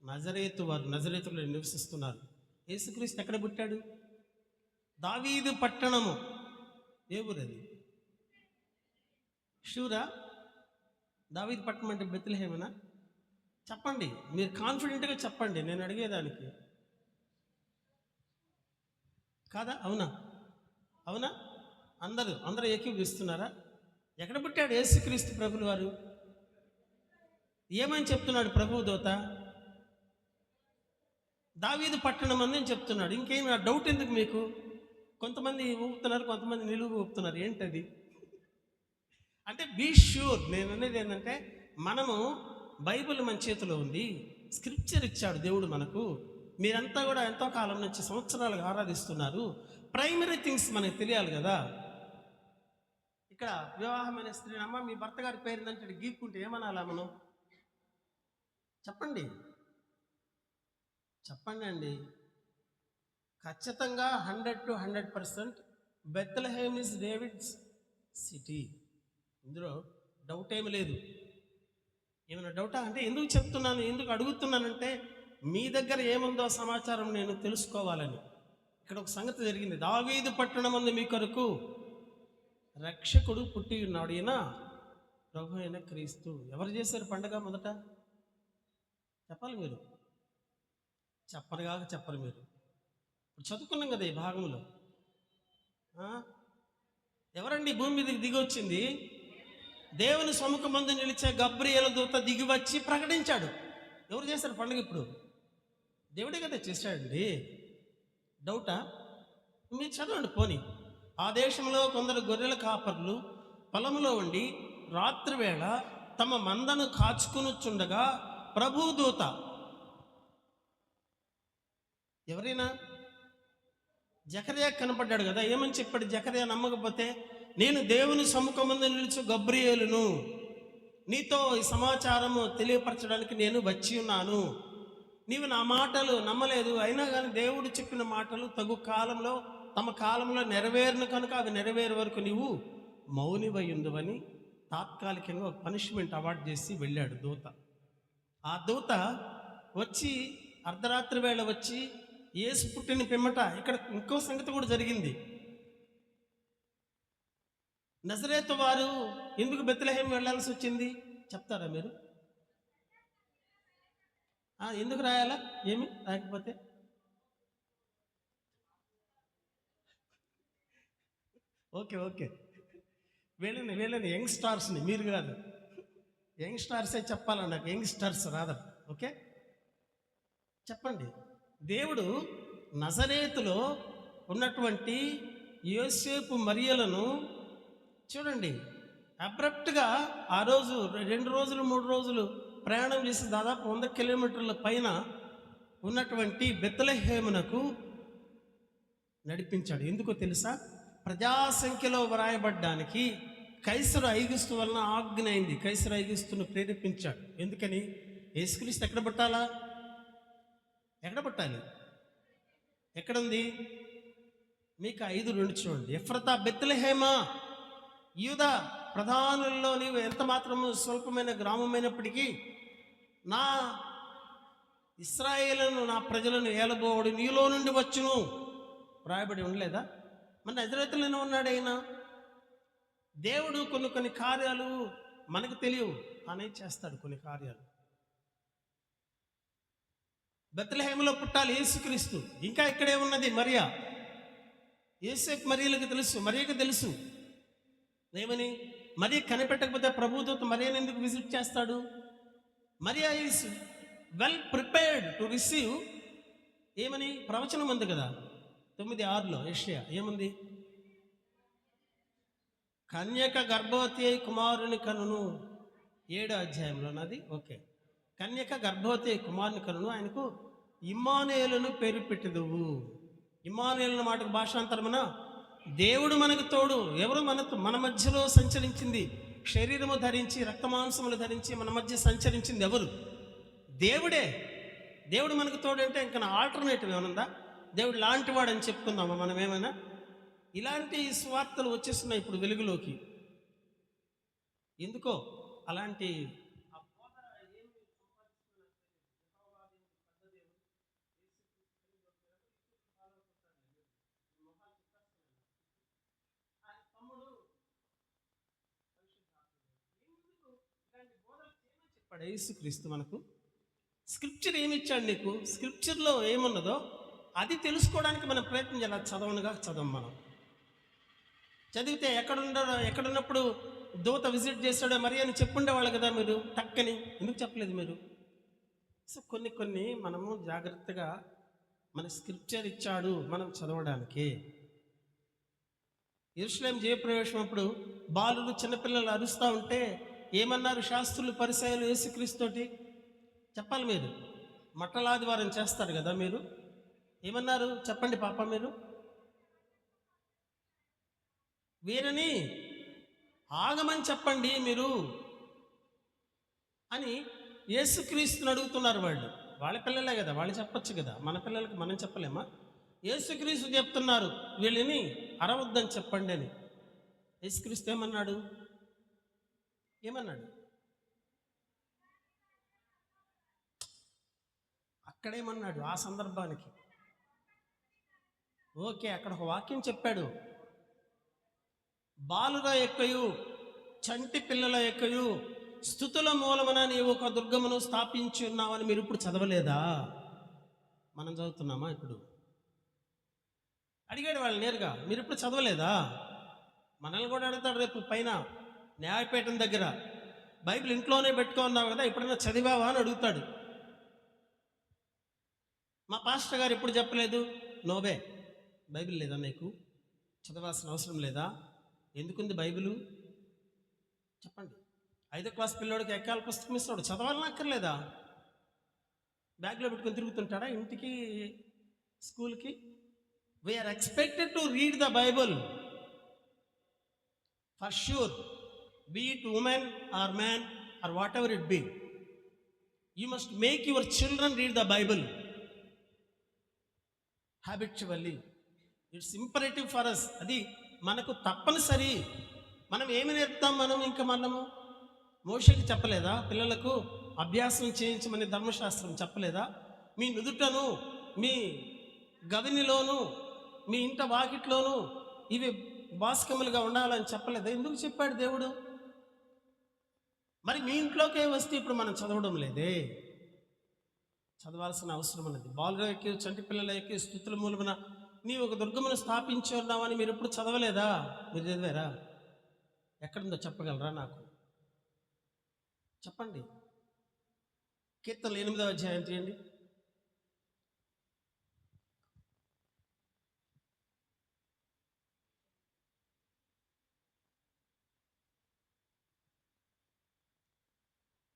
నజరేతులో నివసిస్తున్నారు. యేసుక్రీస్తు ఎక్కడ పుట్టాడు? దావీదు పట్టణము. ఏ ఊరది? షూరా? దావీదు పట్టణం అంటే బెత్లెహేమేనా? చెప్పండి, మీరు కాన్ఫిడెంట్గా చెప్పండి, నేను అడిగేదానికి. కాదా? అవునా? అందరూ ఏకీభవిస్తున్నారా? ఎక్కడ పుట్టాడు యేసుక్రీస్తు ప్రభులు వారు? ఏమని చెప్తున్నాడు ప్రభు దూత? దావీదు పట్టణం అని చెప్తున్నాడు. ఇంకేమి ఆ డౌట్ ఎందుకు మీకు? కొంతమంది ఊపుతున్నారు, కొంతమంది నిలువు ఊపుతున్నారు. ఏంటది? అంటే బీ ష్యూర్. నేను అనేది ఏంటంటే, మనము బైబిల్ మన చేతిలో ఉంది, స్క్రిప్చర్ ఇచ్చాడు దేవుడు మనకు. మీరంతా కూడా ఎంతో కాలం నుంచి సంవత్సరాలుగా ఆరాధిస్తున్నారు. ప్రైమరీ థింగ్స్ మనకు తెలియాలి కదా. ఇక్కడ వివాహమైన స్త్రీ, అమ్మ మీ భర్త గారి పేరుందంటే గీక్కుంటే ఏమనాలా మనం? చెప్పండి అండి. ఖచ్చితంగా 100 to 100% Bethlehem is David's city. ఇందులో డౌట్ ఏమి లేదు. ఏమైనా డౌటా? అంటే ఎందుకు చెప్తున్నాను, ఎందుకు అడుగుతున్నానంటే, మీ దగ్గర ఏముందో సమాచారం నేను తెలుసుకోవాలని. ఇక్కడ ఒక సంగతి జరిగింది. దావీదు పట్టణమందు మీ కొరకు రక్షకుడు పుట్టి ఉన్నాడు, ఈయన ప్రభు అయిన క్రీస్తు. ఎవరు చేశారు పండగ? మొదట చెప్పాలి మీరు. చెప్పరు మీరు. ఇప్పుడు చదువుకున్నాం కదా ఈ భాగంలో. ఎవరండి భూమి మీదకి దిగి వచ్చింది? దేవుని సముఖమందు నిలిచే గబ్రియేలు దూత దిగి వచ్చి ప్రకటించాడు. ఎవరు చేశారు పండుగ? ఇప్పుడు దేవుడే కదా చేశాడండి. డౌటా? మీరు చదవండి పోనీ. ఆ దేశంలో కొందరు గొర్రెల కాపర్లు పొలంలో ఉండి రాత్రివేళ తమ మందను కాచుకునుచుండగా ప్రభుదూత, ఎవరైనా జకర్యా కనపడ్డాడు కదా, ఏమని చెప్పాడు జకర్యా నమ్మకపోతే? నేను దేవుని సముఖమందు నిలుచు గబ్రియేలును, నీతో ఈ సమాచారము తెలియపరచడానికి నేను వచ్చి ఉన్నాను. నీవు నా మాటలు నమ్మలేదు, అయినా కానీ దేవుడు చెప్పిన మాటలు తగు కాలంలో తమ కాలంలో నెరవేరును కనుక అవి నెరవేరే వరకు నీవు మౌనివై ఉండువని తాత్కాలికంగా ఒక పనిష్మెంట్ అవార్డు చేసి వెళ్ళాడు దూత. ఆ దూత వచ్చి అర్ధరాత్రి వేళ వచ్చి యేసు పుట్టిన పిమ్మట ఇక్కడ ఇంకో సంగతి కూడా జరిగింది. నజరేతు వారు ఎందుకు బెత్లెహేం వెళ్ళాల్సి వచ్చింది చెప్తారా మీరు? ఎందుకు రాయాలా? ఏమి రాయకపోతే? ఓకే వీళ్ళని యంగ్ స్టార్స్ని, మీరు కాదు, యంగ్ స్టార్సే చెప్పాలా నాకు, యంగ్ స్టార్స్ రాదా? ఓకే చెప్పండి. దేవుడు నజరేతులో ఉన్నటువంటి యోసేపు మరియలను చూడండి, అబ్రప్ట్గా ఆ రోజు 2 రోజులు 3 రోజులు ప్రయాణం చేసి దాదాపు 100 కిలోమీటర్ల పైన ఉన్నటువంటి బెత్లెహేమునకు నడిపించాడు. ఎందుకో తెలుసా? ప్రజాసంఖ్యలో వ్రాయబడ్డానికి కైసరు ఐగుస్తు వలన ఆజ్ఞ అయింది. కైసరు ఐగుస్తును ప్రేరేపించాడు. ఎందుకని? యేసుక్రీస్తు ఎక్కడ పట్టాలా? ఎక్కడ పట్టాలి? ఎక్కడుంది? మీకు 5:2 చూడండి. ఎఫ్రతా బెత్లెహేమా యూదా ప్రధానుల్లో నీవు ఎంత మాత్రము స్వల్పమైన గ్రామమైనప్పటికీ నా ఇశ్రాయేలును, నా ప్రజలను ఏలబోవుడు నీలో నుండి వచ్చును రాయబడి ఉండలేదా? మన నజరేతులోనే ఉన్నాడు ఆయన. దేవుడు కొన్ని కార్యాలు మనకు తెలియవు, తానే చేస్తాడు కొన్ని కార్యాలు. బెత్లెహేములో పుట్టాలి యేసుక్రీస్తు. ఇంకా ఇక్కడే ఉన్నది మరియా. యేసేపు మరియలకు తెలుసు, మరియకు తెలుసు. ఏమని? మరియ కనిపెట్టకపోతే ప్రభుదూత మరియను ఎందుకు విజిట్ చేస్తాడు? Mariya is well prepared to receive. ఏమని? ప్రవచనం ఉంది కదా 9:6 యెషయా ఏముంది? కన్యక గర్భవతి అయి కుమారుని కనును. 7వ అధ్యాయంలో నాది. ఓకే, కన్యక గర్భవతి అయి కుమారుని కనును, ఆయనకు ఇమ్మానుయేలును పేరు పెట్టెదవు. ఇమ్మానుయేలు మాటకు భాషాంతరమున దేవుడు మనకు తోడు. ఎవరు? మన మధ్యలో సంచరించింది, శరీరము ధరించి రక్తమాంసములు ధరించి మన మధ్య సంచరించింది ఎవరు? దేవుడే. దేవుడు మనకు తోడు అంటే ఇంకా ఆల్టర్నేటివ్ ఏమనుందా? దేవుడు లాంటి వాడు అని చెప్పుకుందామా మనం? ఏమైనా ఇలాంటి స్వార్థలు వచ్చేస్తున్నాయి ఇప్పుడు వెలుగులోకి. ఎందుకో అలాంటి చెప్పాడు యేసుక్రీస్తు మనకు. స్క్రిప్చర్ ఏమి ఇచ్చాడు నీకు? స్క్రిప్చర్లో ఏమున్నదో అది తెలుసుకోవడానికి మనం ప్రయత్నం చేయాలి. చదవం మనం. చదివితే ఎక్కడున్నప్పుడు దూత విజిట్ చేస్తాడో మరి అని చెప్పుండేవాళ్ళు కదా మీరు. టక్కని ఎందుకు చెప్పలేదు మీరు? సో కొన్ని మనము జాగ్రత్తగా మన స్క్రిప్చర్ ఇచ్చాడు మనం చదవడానికి. యెరూషలేం జయప్రవేశం అప్పుడు బాలురు చిన్నపిల్లలు అరుస్తూ ఉంటే ఏమన్నారు శాస్త్రులు పరిసయ్యులు యేసుక్రీస్తుతోటి? చెప్పాలి మీరు. మట్టలాదివారం చేస్తారు కదా మీరు. ఏమన్నారు చెప్పండి పాప మీరు? వీరిని ఆగమని చెప్పండి మీరు అని యేసుక్రీస్తుని అడుగుతున్నారు. వాళ్ళ పిల్లలే కదా, వాళ్ళు చెప్పచ్చు కదా. మన పిల్లలకి మనం చెప్పలేమా? యేసుక్రీస్తు చెప్తున్నారు వీళ్ళని అరవద్దని చెప్పండి అని. యేసుక్రీస్తు ఏమన్నాడు? అక్కడేమన్నాడు ఆ సందర్భానికి? ఓకే, అక్కడ ఒక వాక్యం చెప్పాడు. బాలుర యొక్కయు చంటి పిల్లల యొక్కయు స్తుతుల మూలమున నీవు ఒక దుర్గమును స్థాపించి ఉన్నావని మీరు ఇప్పుడు చదవలేదా? మనం చదువుతున్నామా ఇప్పుడు? అడిగాడు వాళ్ళు నేరుగా. మీరు ఇప్పుడు చదవలేదా? మనల్ని కూడా అడుగుతాడు రేపు పైన న్యాయపీఠం దగ్గర. బైబిల్ ఇంట్లోనే పెట్టుకున్నావు కదా, ఎప్పుడైనా చదివావా అని అడుగుతాడు. మా పాస్టర్ గారు ఎప్పుడు చెప్పలేదు. నోవే, బైబిల్ లేదా నీకు? చదవాల్సిన అవసరం లేదా? ఎందుకుంది బైబిలు? చెప్పండి. 5వ క్లాస్ పిల్లోడికి ఎక్కాల పుస్తకం ఇస్తాడు, చదవాలని అక్కర్లేదా? బ్యాగ్లో పెట్టుకొని తిరుగుతుంటాడా ఇంటికి, స్కూల్కి? We are expected to read the Bible for sure, be it women or man or whatever it be. You must make your children read the Bible habitually. It's imperative for us. అది మనకు తప్పనిసరి. మనం ఏమి నేర్పుతాం? మనము మోషేకి చెప్పలేదా పిల్లలకు అభ్యాసం చేయించమని? ధర్మశాస్త్రం చెప్పలేదా? మీ నుదుటను, మీ గవినిలోను, మీ ఇంట వాకిట్లోను ఇవి బాస్కములుగా ఉండాలని చెప్పలేదా? ఎందుకు చెప్పాడు దేవుడు? మరి మీ ఇంట్లోకే వస్తే ఇప్పుడు మనం చదవడం లేదే. చదవాల్సిన అవసరం ఉన్నది. బాలులకి, చంటి పిల్లలకి స్తుతుల మూలమున నీవు ఒక దుర్గమును స్థాపించి ఉన్నావని మీరు ఎప్పుడు చదవలేదా? మీరు చదివారా? ఎక్కడుందో చెప్పగలరా నాకు? చెప్పండి. కీర్తనలు 8వ అధ్యాయం తీయండి.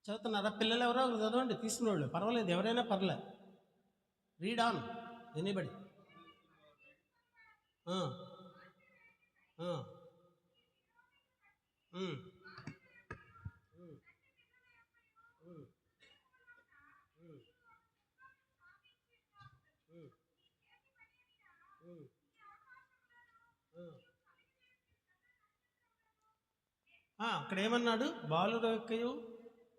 చదువుతున్నారా? పిల్లలు ఎవరో ఒకరు చదవండి, తీసుకునేవాళ్ళు పర్వాలేదు, ఎవరైనా పర్లే. Read on anybody. అక్కడ ఏమన్నాడు? బాలుర యొక్కయు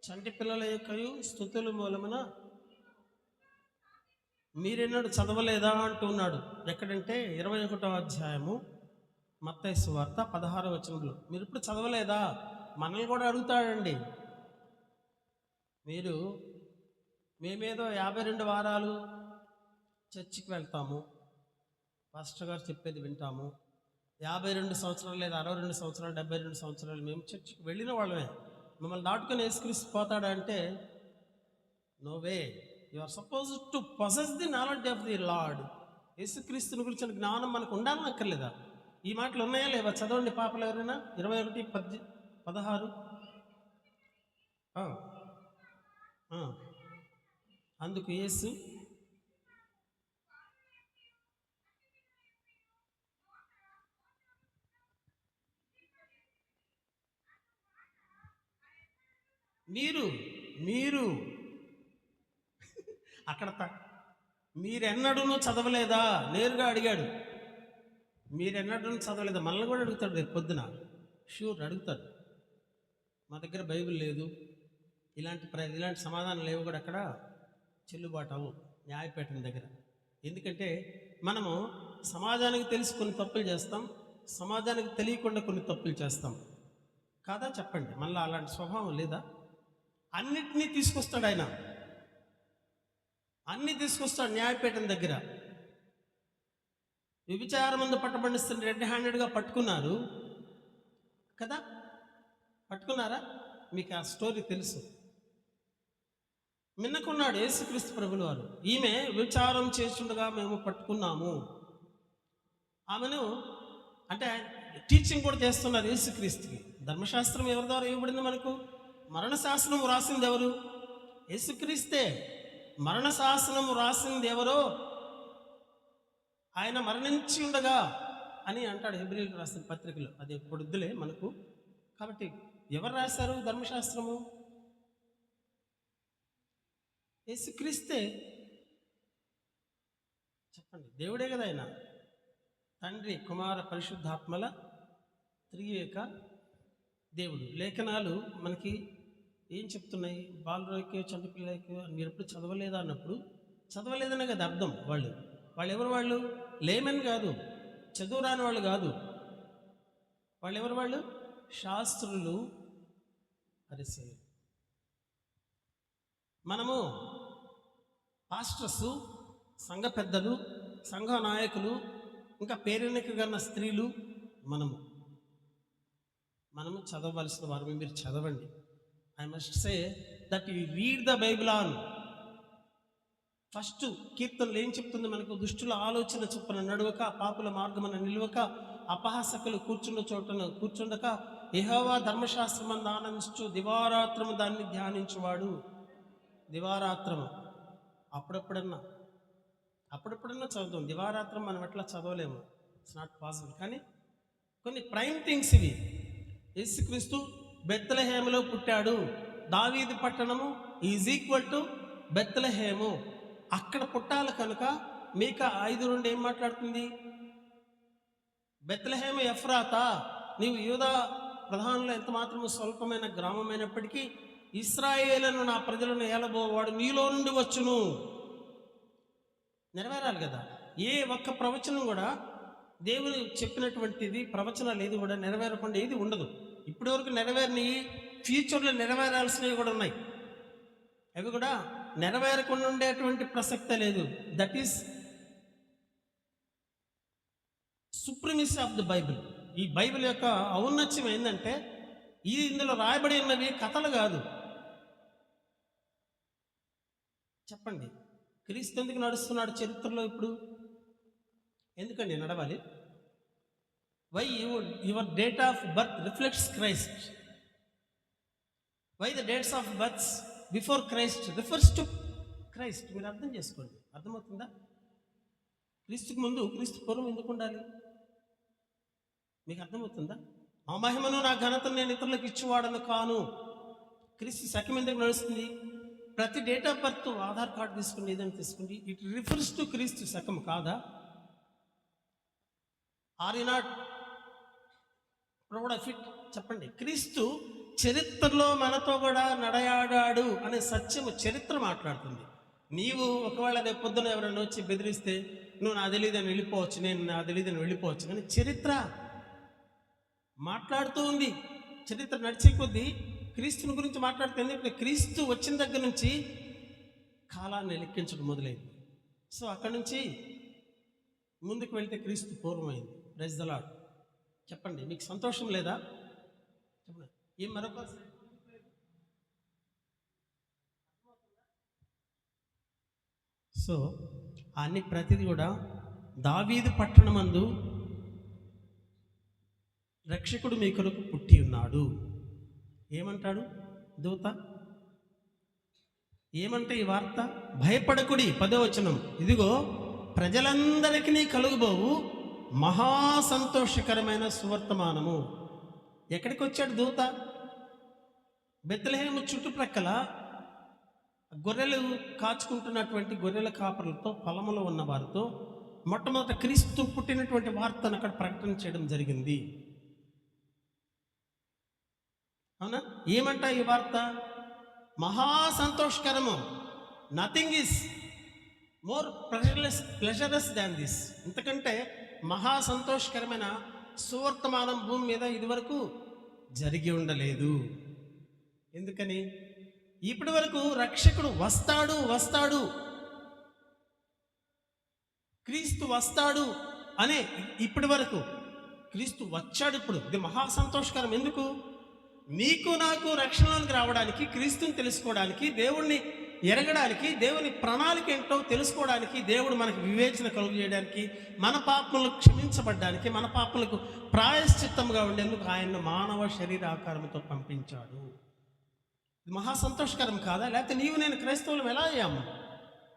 చంటి పిల్లల యొక్కయు స్తుతుల మూలమున మీరెన్నడు చదవలేదా అంటున్నాడు. ఎక్కడంటే 21వ అధ్యాయము మత్తయి సువార్త 16వ వచనంలో. మీరు ఇప్పుడు చదవలేదా? మనల్ని కూడా అడుగుతాడండి. మేమేదో 52 వారాలు చర్చికి వెళ్తాము, పాస్టర్ గారు చెప్పేది వింటాము. 52 సంవత్సరాలు లేదా 62 సంవత్సరాలు 72 సంవత్సరాలు మేము చర్చికి వెళ్ళిన వాళ్ళమే. మిమ్మల్ని దాటుకొని యేసుక్రీస్తు పోతాడా అంటే no way. You are supposed to possess the knowledge of the Lord. యేసుక్రీస్తుని గురించిన జ్ఞానం మనకు ఉండాలని అక్కర్లేదా? ఈ మాటలు ఉన్నాయా లేవా? చదవండి పాపలు ఎవరైనా. 21:16. అందుకు యేసు మీరు అక్కడ మీరెన్నడూ చదవలేదా? నేరుగా అడిగాడు. మీరెన్నడూ చదవలేదా? మనల్ని కూడా అడుగుతాడు రేపు పొద్దున. షూర్ అడుగుతాడు. మా దగ్గర బైబిల్ లేదు, ఇలాంటి సమాధానం లేవు కూడా అక్కడ చెల్లుబాటు అవ్వు న్యాయపీఠం దగ్గర. ఎందుకంటే మనము సమాజానికి తెలిసి కొన్ని తప్పులు చేస్తాం, సమాజానికి తెలియకుండా కొన్ని తప్పులు చేస్తాం కాదా? చెప్పండి. మళ్ళీ అలాంటి స్వభావం లేదా? అన్నిటినీ తీసుకొస్తాడు ఆయన, అన్నీ తీసుకొస్తాడు న్యాయపీఠం దగ్గర. వ్యభిచారం ముందు పట్టబడిస్తున్న రెడ్ హ్యాండెడ్గా పట్టుకున్నారు కదా? పట్టుకున్నారా? మీకు ఆ స్టోరీ తెలుసు. మిన్నకున్నాడు యేసుక్రీస్తు ప్రభులు వారు. ఈమె వ్యభిచారం చేస్తుండగా మేము పట్టుకున్నాము. ఆమెను అంటే టీచింగ్ కూడా చేస్తున్నారు యేసుక్రీస్తుకి. ధర్మశాస్త్రం ఎవరి ద్వారా ఇవ్వబడింది మనకు? మరణశాసనం రాసింది ఎవరు? యేసుక్రీస్తే. మరణశాసనం రాసింది ఎవరో ఆయన మరణించి ఉండగా అని అంటాడు హెబ్రీయులకు రాసిన పత్రికలో. అది పొడుద్దులే మనకు. కాబట్టి ఎవరు రాశారు ధర్మశాస్త్రము? యేసుక్రీస్తే. చెప్పండి. దేవుడే కదా ఆయన. తండ్రి, కుమార, పరిశుద్ధాత్మల త్రియేక దేవుడు. లేఖనాలు మనకి ఏం చెప్తున్నాయి? బాలురైక్యో చంటి పిల్లలైక్యో మీరు ఎప్పుడు చదవలేదా అన్నప్పుడు చదవలేదనే కదా అర్థం. వాళ్ళు ఎవరు? వాళ్ళు లేమన్ కాదు, చదువు రాని వాళ్ళు కాదు. వాళ్ళు ఎవరు? వాళ్ళు శాస్త్రులు, పరిసయ్యులు. మనము పాస్టర్సు, సంఘ పెద్దలు, సంఘ నాయకులు, ఇంకా పేరెన్నిక గన్న స్త్రీలు మనము చదవవలసిన వారు. మీరు చదవండి. I must say that you read the Bible on. First కీర్తనలు ఏం చెప్తుంది మనకు? దుష్టుల ఆలోచన చొప్పున నడవక, పాపుల మార్గమున నిలవక, అపహాసకులు కూర్చున్న చోటను కూర్చుండక యెహోవా ధర్మశాస్త్రమందు ఆనందించు దివారాత్రము దాన్ని ధ్యానించువాడు. దివారాత్రము అప్పుడప్పుడన్నా చదువుతాం. దివారాత్రం మనం ఎట్లా చదవలేము, ఇట్స్ నాట్ పాసిబుల్. కానీ కొన్ని ప్రైమ్ థింగ్స్ ఇవి. యేసుక్రీస్తు బెత్లెహేములో పుట్టాడు. దావీదు పట్టణము ఈజ్ ఈక్వల్ టు బెత్లెహేము. అక్కడ పుట్టాలి కనుక మీకా 5:2 ఏం మాట్లాడుతుంది? బెత్లెహేము ఎఫ్రాతా, నీవు యూదా ప్రధానులు ఎంత మాత్రము స్వల్పమైన గ్రామమైనప్పటికీ ఇశ్రాయేలును నా ప్రజలను ఏలబోవాడు నీలో నుండి వచ్చును. నెరవేరాలి కదా. ఏ ఒక్క ప్రవచనం కూడా దేవుని చెప్పినటువంటిది ప్రవచనాలు ఏది కూడా నెరవేరకుండా ఏది ఉండదు. ఇప్పటి వరకు నెరవేరినవి ఫ్యూచర్లో నెరవేరాల్సినవి కూడా ఉన్నాయి. అవి కూడా నెరవేరకుండా ఉండేటువంటి ప్రసక్తే లేదు. That is supremacy of the Bible. ఈ బైబిల్ యొక్క ఔన్నత్యం ఏంటంటే ఇందులో రాయబడి ఉన్నవి కథలు కాదు. చెప్పండి, క్రీస్తు ఎందుకు నడుస్తున్నాడు చరిత్రలో? ఇప్పుడు ఎందుకండి నడవాలి? Why your date of birth reflects Christ. Why the dates of births before Christ refers to Christ. మీరు అర్థం చేసుకోండి. అర్థమవుతుందా? క్రీస్తుకు ముందు, క్రీస్తు పూర్వం ఎందుకు ఉండాలి? మీకు అర్థమవుతుందా? మా మహిమను నా ఘనతను నేను ఇతరులకు ఇచ్చేవాడను కాను. క్రీస్తు శకం ఎందుకు నడుస్తుంది? ప్రతి date of birth Aadhaar card తీసుకుని ఏదైనా తీసుకుంది, ఇట్ రిఫర్స్ టు క్రీస్తు శకం కాదా? Are you not proud of it? చెప్పండి. క్రీస్తు చరిత్రలో మనతో కూడా నడయాడాడు అనే సత్యము చరిత్ర మాట్లాడుతుంది. నీవు ఒకవేళ రేపు పొద్దున ఎవరైనా వచ్చి బెదిరిస్తే నువ్వు నా తెలియదని వెళ్ళిపోవచ్చు, నేను నా తెలియదని వెళ్ళిపోవచ్చు. కానీ చరిత్ర మాట్లాడుతూ ఉంది. చరిత్ర నడిచే కొద్దీ క్రీస్తుని గురించి మాట్లాడుతుంది. ఎందుకంటే క్రీస్తు వచ్చిన దగ్గర నుంచి కాలాన్ని లెక్కించడం మొదలైంది. సో అక్కడి నుంచి ముందుకు వెళ్తే క్రీస్తు పూర్వమైంది. Praise the lord. చెప్పండి, మీకు సంతోషం లేదా? చెప్పండి. ఏం మరొక సో అన్ని ప్రతిదీ కూడా దావీదు పట్టణమందు రక్షకుడు మీ కొరకు పుట్టి ఉన్నాడు. ఏమంటాడు దూత? ఏమంటే ఈ వార్త? భయపడకుడి, 10వ వచనం, ఇదిగో ప్రజలందరికీ కలుగుబోవు మహా సంతోషకరమైన సువర్తమానము. ఎక్కడికి వచ్చాడు దూత? బెత్లెహేము చుట్టుప్రక్కల గొర్రెలు కాచుకుంటున్నటువంటి గొర్రెల కాపరులతో, పొలంలో ఉన్న వారితో మొట్టమొదట క్రీస్తు పుట్టినటువంటి వార్తను అక్కడ ప్రకటన చేయడం జరిగింది. అవునా? ఏమంటా ఈ వార్త? మహా సంతోషకరము. Nothing is more pleasurous than this. ఇంతకంటే మహా సంతోషకరమైన సువర్తమానం భూమి మీద ఇదివరకు జరిగి ఉండలేదు. ఎందుకని? ఇప్పటి వరకు రక్షకుడు వస్తాడు, క్రీస్తు వస్తాడు అనే ఇప్పటి వరకు క్రీస్తు వచ్చాడు. ఇప్పుడు ఇది మహా సంతోషకరం. ఎందుకు? నీకు నాకు రక్షణలోనికి రావడానికి, క్రీస్తుని తెలుసుకోవడానికి, దేవుణ్ణి ఎరగడానికి, దేవుని ప్రణాళిక ఏంటో తెలుసుకోవడానికి, దేవుడు మనకు వివేచన కలుగు చేయడానికి, మన పాపములకు క్షమించబడ్డానికి, మన పాపములకు ప్రాయశ్చిత్తంగా ఉండేందుకు ఆయన్ను మానవ శరీరాకారంతో పంపించాడు. ఇది మహా సంతోషకరం కాదా? లేకపోతే నీవు నేను క్రైస్తవులం ఎలా అయ్యాము?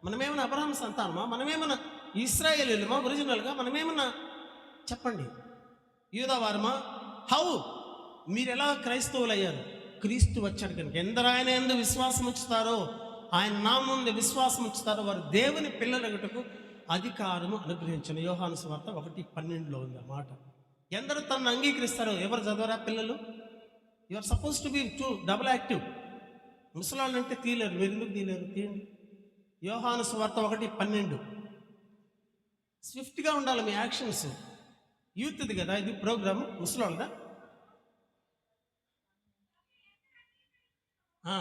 మనమేమన్నా అబ్రహాం సంతానమా? మనమేమన్నా ఇశ్రాయేలీయులమా ఒరిజినల్గా? మనమేమన్నా చెప్పండి యూదావారమా? హౌ మీరు ఎలా క్రైస్తవులు అయ్యారు? క్రీస్తు వచ్చాడు కనుక. ఎందరు ఆయన యందు విశ్వాసం ఉంచుతారో, ఆయన నామం ముందు విశ్వాసం ఉంచుతారో వారు దేవుని పిల్లలగుటకు అధికారము అనుగ్రహించను. యోహాను సువార్త 1:12 ఉంది ఆ మాట. ఎందరు తనను అంగీకరిస్తారో, ఎవరు చదవరా పిల్లలు? You are suppose to be double active. ముసలాళ్ళు అంటే తీయలేరు, మీరు ఎందుకు తీయలేరు? తీయండి. యోహాను సువార్త 1:12. స్విఫ్ట్గా ఉండాలి మీ యాక్షన్స్. యూత్ది కదా ఇది ప్రోగ్రామ్, ముసలాళ్ళదా? ఆ